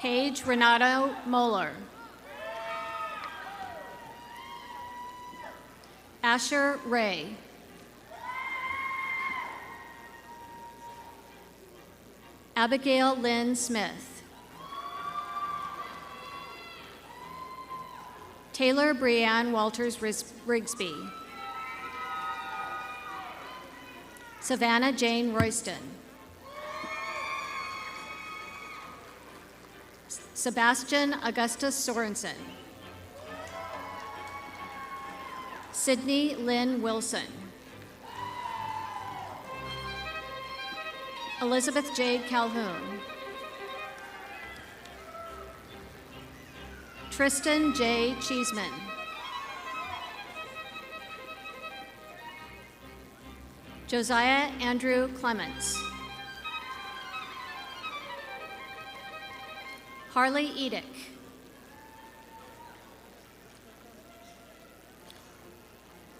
S15: Paige Renato Moeller. Asher Ray. Abigail Lynn Smith. Taylor Breanne Walters Rigsby. Savannah Jane Royston. Sebastian Augustus Sorensen. Sydney Lynn Wilson. Elizabeth Jade Calhoun. Tristan J. Cheeseman. Josiah Andrew Clements. Harley Edick.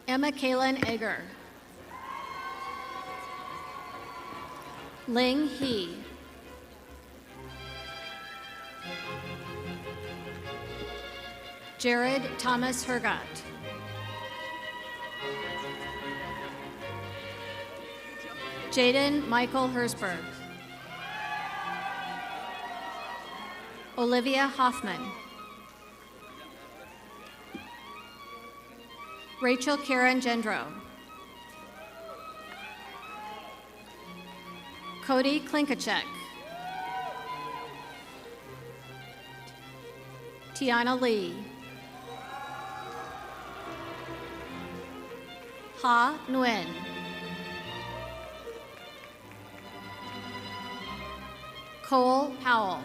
S15: Emma Kaylin Egger. Ling He. Jared Thomas Hergott. Jaden Michael Hersberg. Olivia Hoffman. Rachel Karen Gendro. Cody Klinkacek. Tiana Lee. Ha Nguyen. Cole Powell.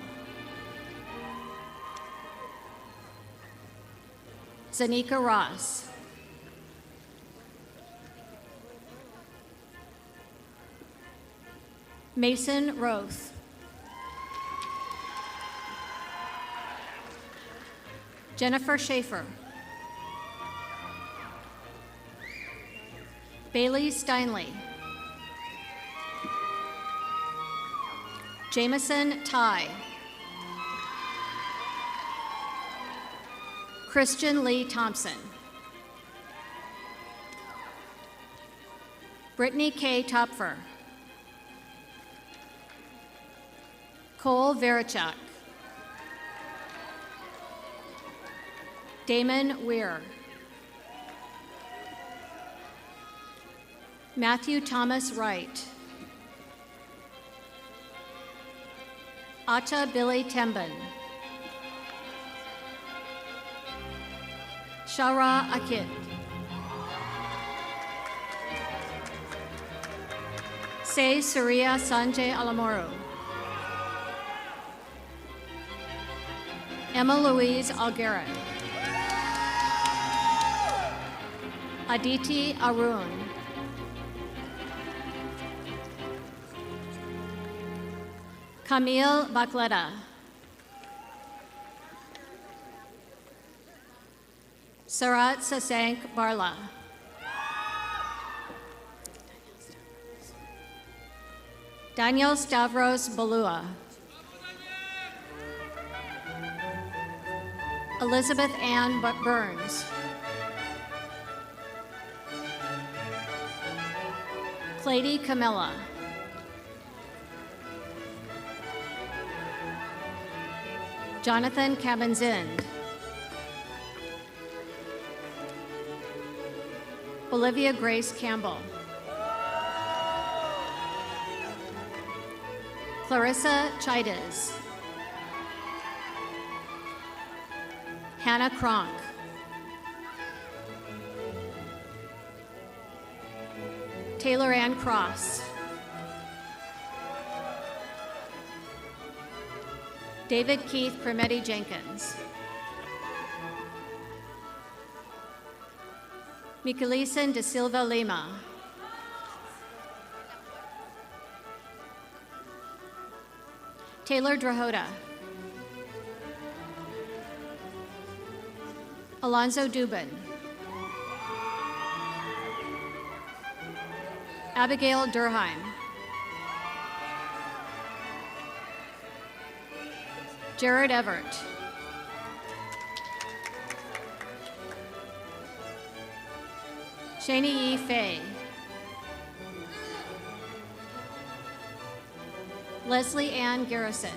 S15: Zanika Ross. Mason Roth. Jennifer Schaefer. Bailey Steinley. Jameson Ty. Christian Lee Thompson. Brittany K. Topfer. Cole Verichuk. Damon Weir. Matthew Thomas Wright. Acha Billy Temben. Shara Akid. Say Surya Sanjay Alamoru. Emma Louise Algarin. Aditi Arun. Camille Bacleta. Sarat Sasank Barla. Daniel Stavros Balua. Elizabeth Ann Burns. Clady Camilla. Jonathan Cabanzind. Olivia Grace Campbell. Clarissa Chides. Hannah Kronk. Taylor Ann Cross. David Keith Primetti Jenkins. Michaelison de Silva Lima. Taylor Drahota. Alonzo Dubin. Abigail Durheim. Jared Everett. Shani E. Fay. Leslie Ann Garrison.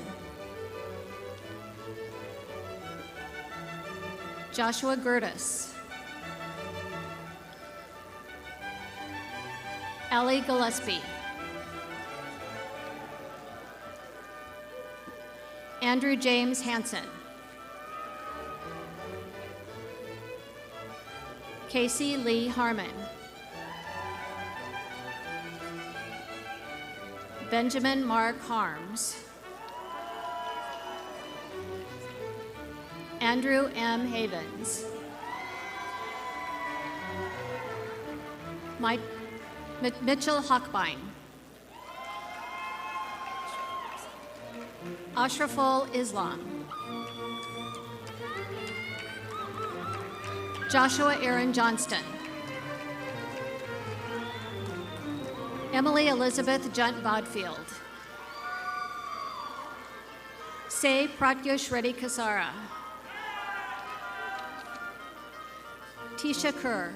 S15: Joshua Gertis. Allie Gillespie. Andrew James Hansen. Casey Lee Harmon. Benjamin Mark Harms. Andrew M. Havens. Mitchell Hochbein. Ashraful Islam. Joshua Aaron Johnston. Emily Elizabeth Junt Bodfield. Say Pratyush Reddy Kasara. Tisha Kerr.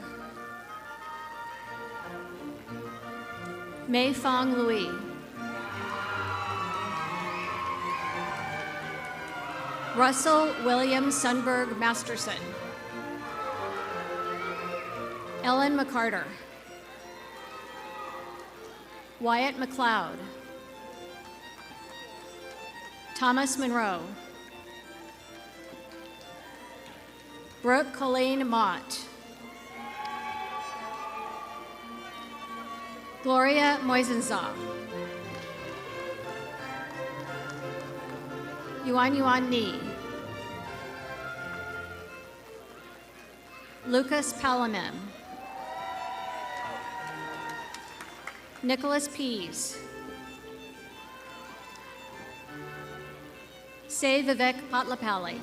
S15: Mei Fong Louis. Russell William Sunberg Masterson. Ellen McCarter. Wyatt McLeod. Thomas Monroe. Brooke Colleen Mott. Gloria Moisenzaw. Yuan Ni. Lucas Palamem. Nicholas Pease. Say Vivek Patlapalli.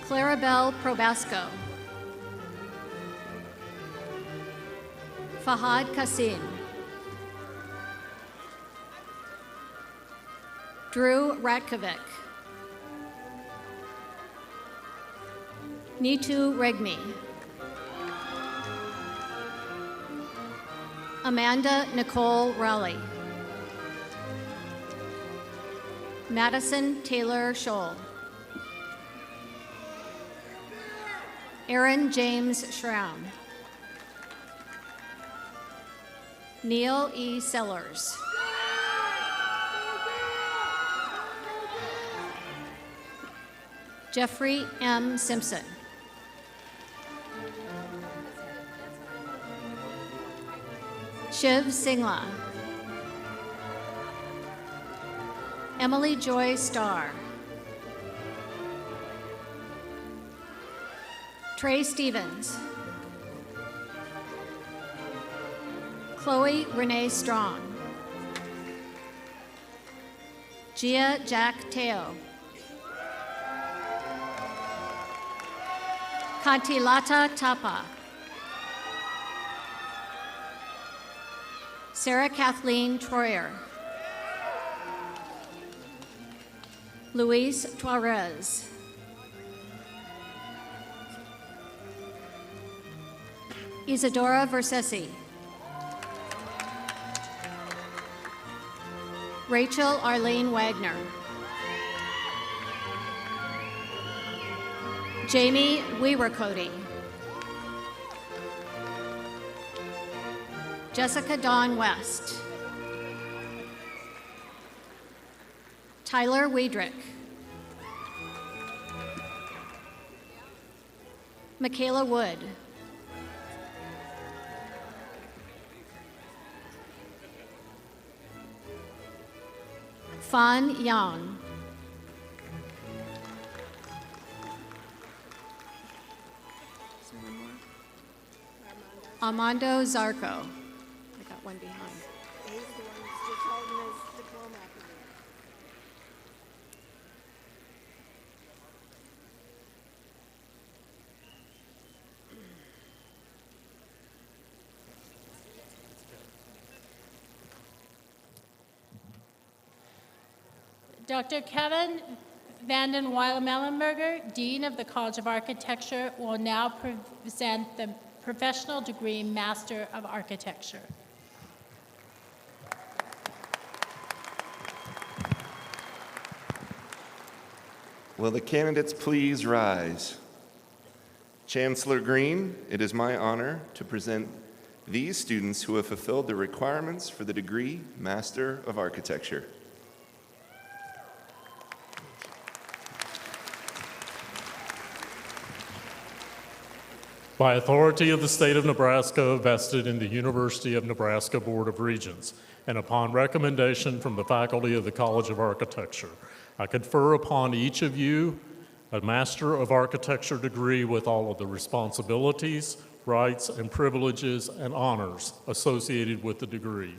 S15: Clarabelle Probasco. Fahad Kassim. Drew Ratkovic. Nitu Regmi. Amanda Nicole Raleigh. Madison Taylor Scholl. Aaron James Schramm. Neil E. Sellers. Jeffrey M. Simpson. Shiv Singla. Emily Joy Starr. Trey Stevens. Chloe Renee Strong. Gia Jack Teo. Kantilata Tapa. Sarah Kathleen Troyer. Luis Tuarez. Isadora Versesi. Rachel Arlene Wagner. Jamie Weavercody. Jessica Dawn West. Tyler Weidrich. Michaela Wood. Fan Yang. Armando Zarco. I got one behind.
S16: He's the one who's just holding his diploma up in the air.
S14: Dr. Kevin Vanden Weilemellenberger, Dean of the College of Architecture, will now present the professional degree Master of Architecture.
S17: Will the candidates please rise? Chancellor Green, it is my honor to present these students who have fulfilled the requirements for the degree Master of Architecture.
S8: By authority of the state of Nebraska, vested in the University of Nebraska Board of Regents, and upon recommendation from the faculty of the College of Architecture, I confer upon each of you a Master of Architecture degree with all of the responsibilities, rights, and privileges and honors associated with the degree.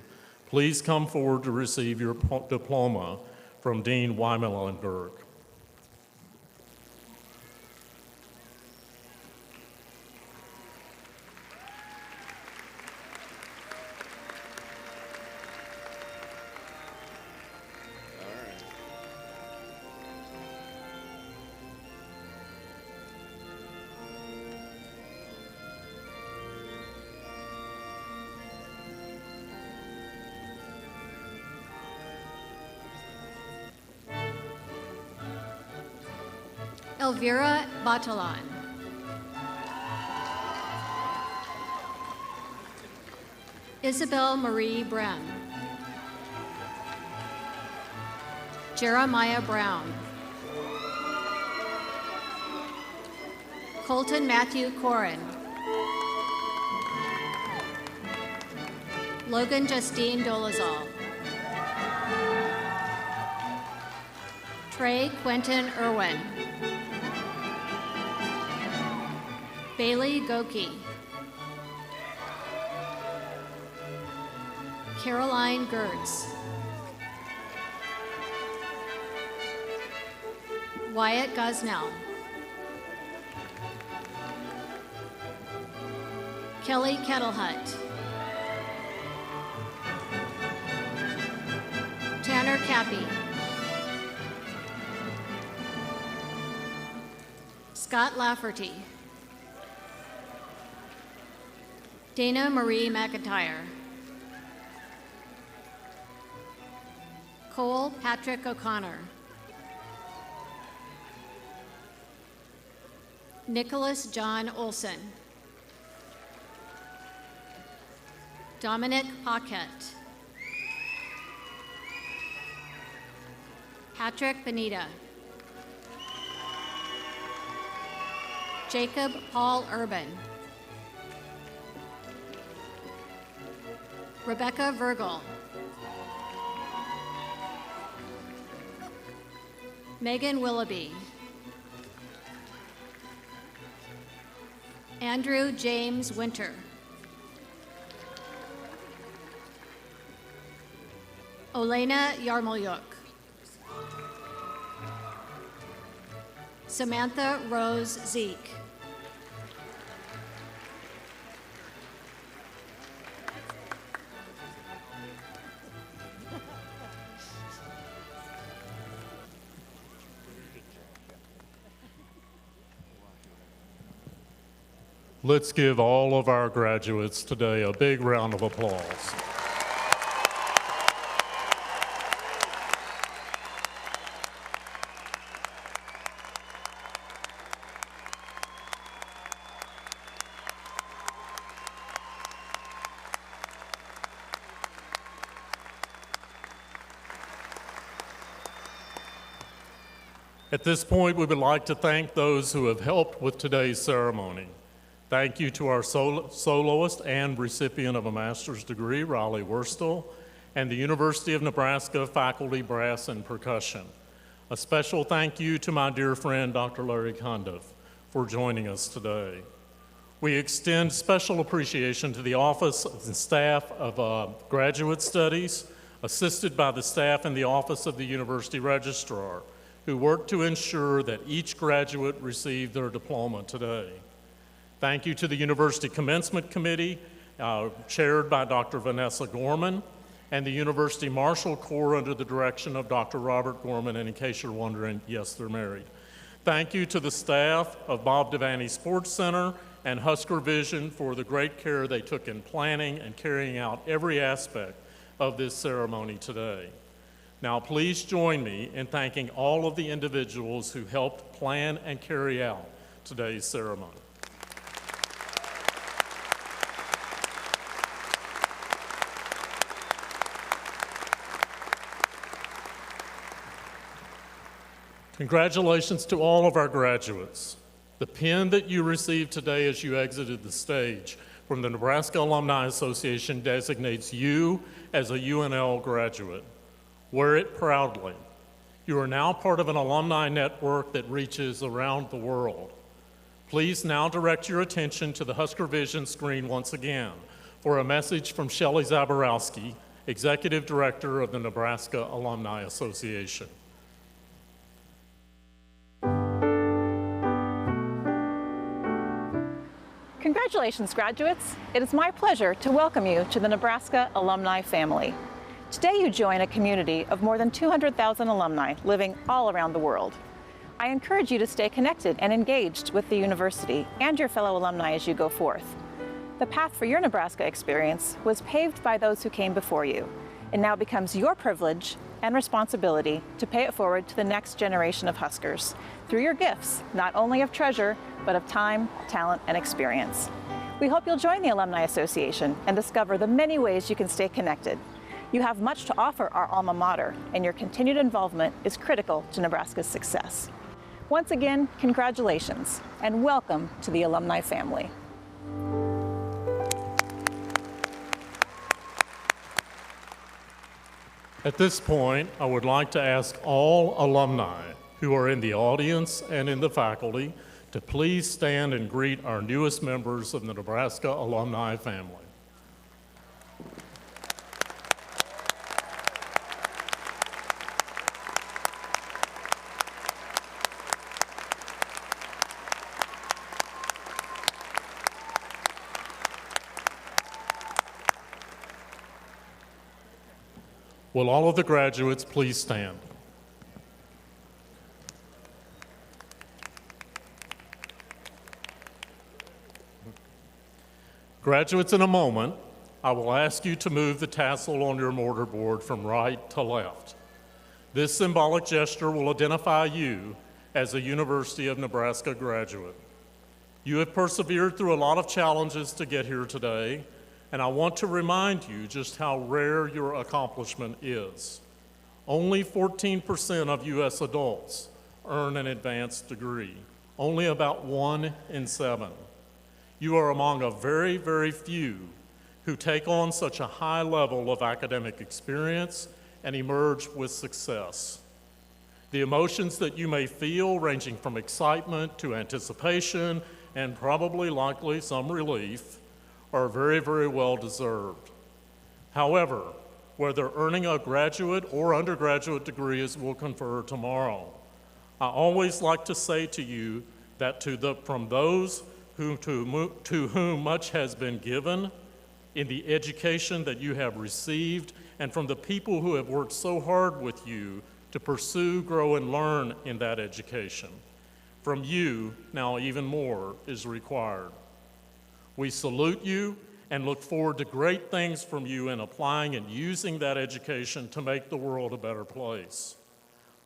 S8: Please come forward to receive your diploma from Dean Weimelenberg.
S15: Elvira Batalan. Isabel Marie Brem. Jeremiah Brown. Colton Matthew Corin. Logan Justine Dolezal. Trey Quentin Irwin. Bailey Goki. Caroline Gertz. Wyatt Gosnell. Kelly Kettlehut. Tanner Cappy. Scott Lafferty. Dana Marie McIntyre. Cole Patrick O'Connor. Nicholas John Olson. Dominic Paquette. Patrick Benita. Jacob Paul Urban. Rebecca Virgil. Megan Willoughby. Andrew James Winter. Olena Yarmolyuk. Samantha Rose Zeke.
S8: Let's give all of our graduates today a big round of applause. At this point, we would like to thank those who have helped with today's ceremony. Thank you to our soloist and recipient of a master's degree, Riley Wurstel, and the University of Nebraska faculty, brass, and percussion. A special thank you to my dear friend, Dr. Larry Condiff, for joining us today. We extend special appreciation to the office and staff of Graduate Studies, assisted by the staff in the Office of the University Registrar, who worked to ensure that each graduate received their diploma today. Thank you to the University Commencement Committee, chaired by Dr. Vanessa Gorman, and the University Marshall Corps under the direction of Dr. Robert Gorman, and in case you're wondering, yes, they're married. Thank you to the staff of Bob Devaney Sports Center and Husker Vision for the great care they took in planning and carrying out every aspect of this ceremony today. Now, please join me in thanking all of the individuals who helped plan and carry out today's ceremony. Congratulations to all of our graduates. The pin that you received today as you exited the stage from the Nebraska Alumni Association designates you as a UNL graduate. Wear it proudly. You are now part of an alumni network that reaches around the world. Please now direct your attention to the Husker Vision screen once again for a message from Shelley Zaborowski, Executive Director of the Nebraska Alumni Association.
S18: Congratulations, graduates. It is my pleasure to welcome you to the Nebraska alumni family. Today you join a community of more than 200,000 alumni living all around the world. I encourage you to stay connected and engaged with the university and your fellow alumni as you go forth. The path for your Nebraska experience was paved by those who came before you. It now becomes your privilege and responsibility to pay it forward to the next generation of Huskers through your gifts, not only of treasure, but of time, talent, and experience. We hope you'll join the Alumni Association and discover the many ways you can stay connected. You have much to offer our alma mater, and your continued involvement is critical to Nebraska's success. Once again, congratulations, and welcome to the alumni family.
S8: At this point, I would like to ask all alumni who are in the audience and in the faculty to please stand and greet our newest members of the Nebraska alumni family. Will all of the graduates please stand? Graduates, in a moment, I will ask you to move the tassel on your mortarboard from right to left. This symbolic gesture will identify you as a University of Nebraska graduate. You have persevered through a lot of challenges to get here today, and I want to remind you just how rare your accomplishment is. Only 14% of U.S. adults earn an advanced degree, only about 1 in 7. You are among a very, very few who take on such a high level of academic experience and emerge with success. The emotions that you may feel, ranging from excitement to anticipation and probably likely some relief, are very, very well deserved. However, whether earning a graduate or undergraduate degree as we'll confer tomorrow, I always like to say to you that from those to whom much has been given in the education that you have received, and from the people who have worked so hard with you to pursue, grow, and learn in that education, from you, now even more is required. We salute you and look forward to great things from you in applying and using that education to make the world a better place.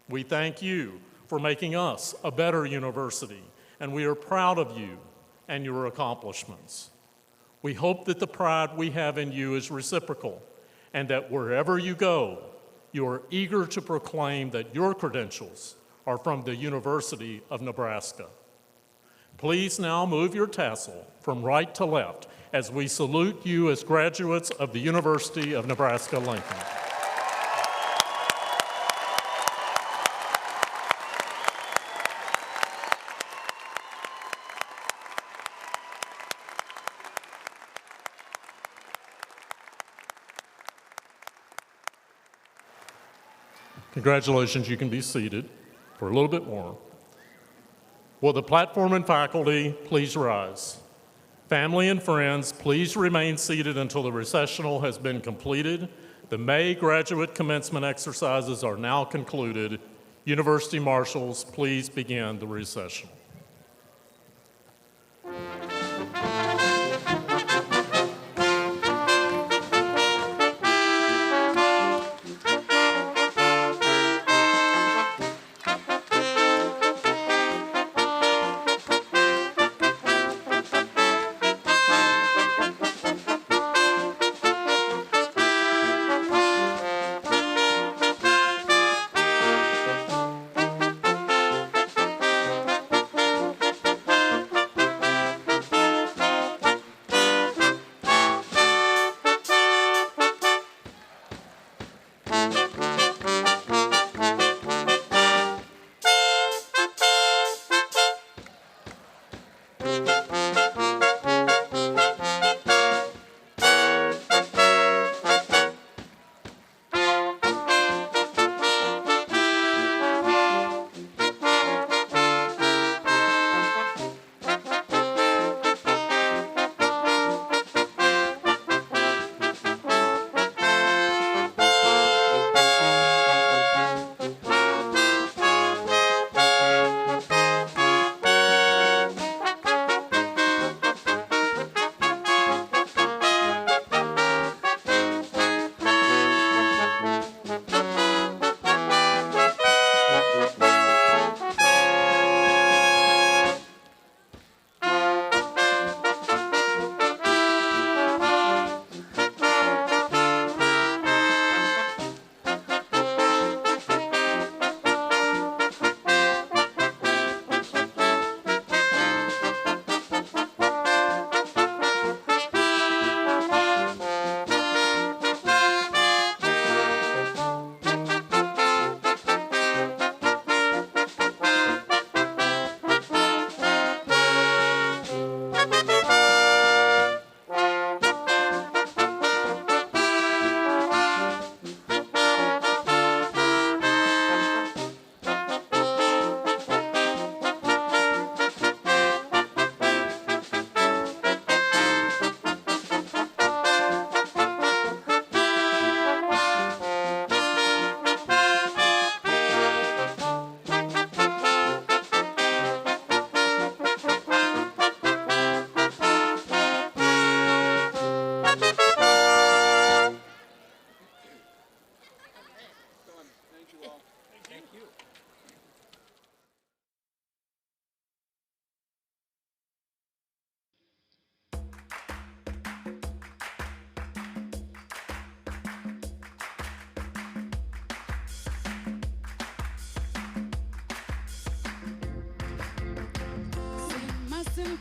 S8: We thank you for making us a better university, and we are proud of you and your accomplishments. We hope that the pride we have in you is reciprocal, and that wherever you go, you are eager to proclaim that your credentials are from the University of Nebraska. Please now move your tassel from right to left as we salute you as graduates of the University of Nebraska-Lincoln. Congratulations, you can be seated for a little bit more. Will the platform and faculty please rise? Family and friends, please remain seated until the recessional has been completed. The May graduate commencement exercises are now concluded. University marshals, please begin the recessional.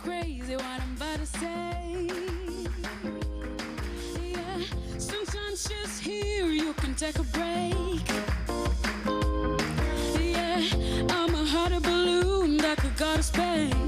S1: Crazy what I'm about to say. Yeah, sometimes just here you can take a break. Yeah, outer space.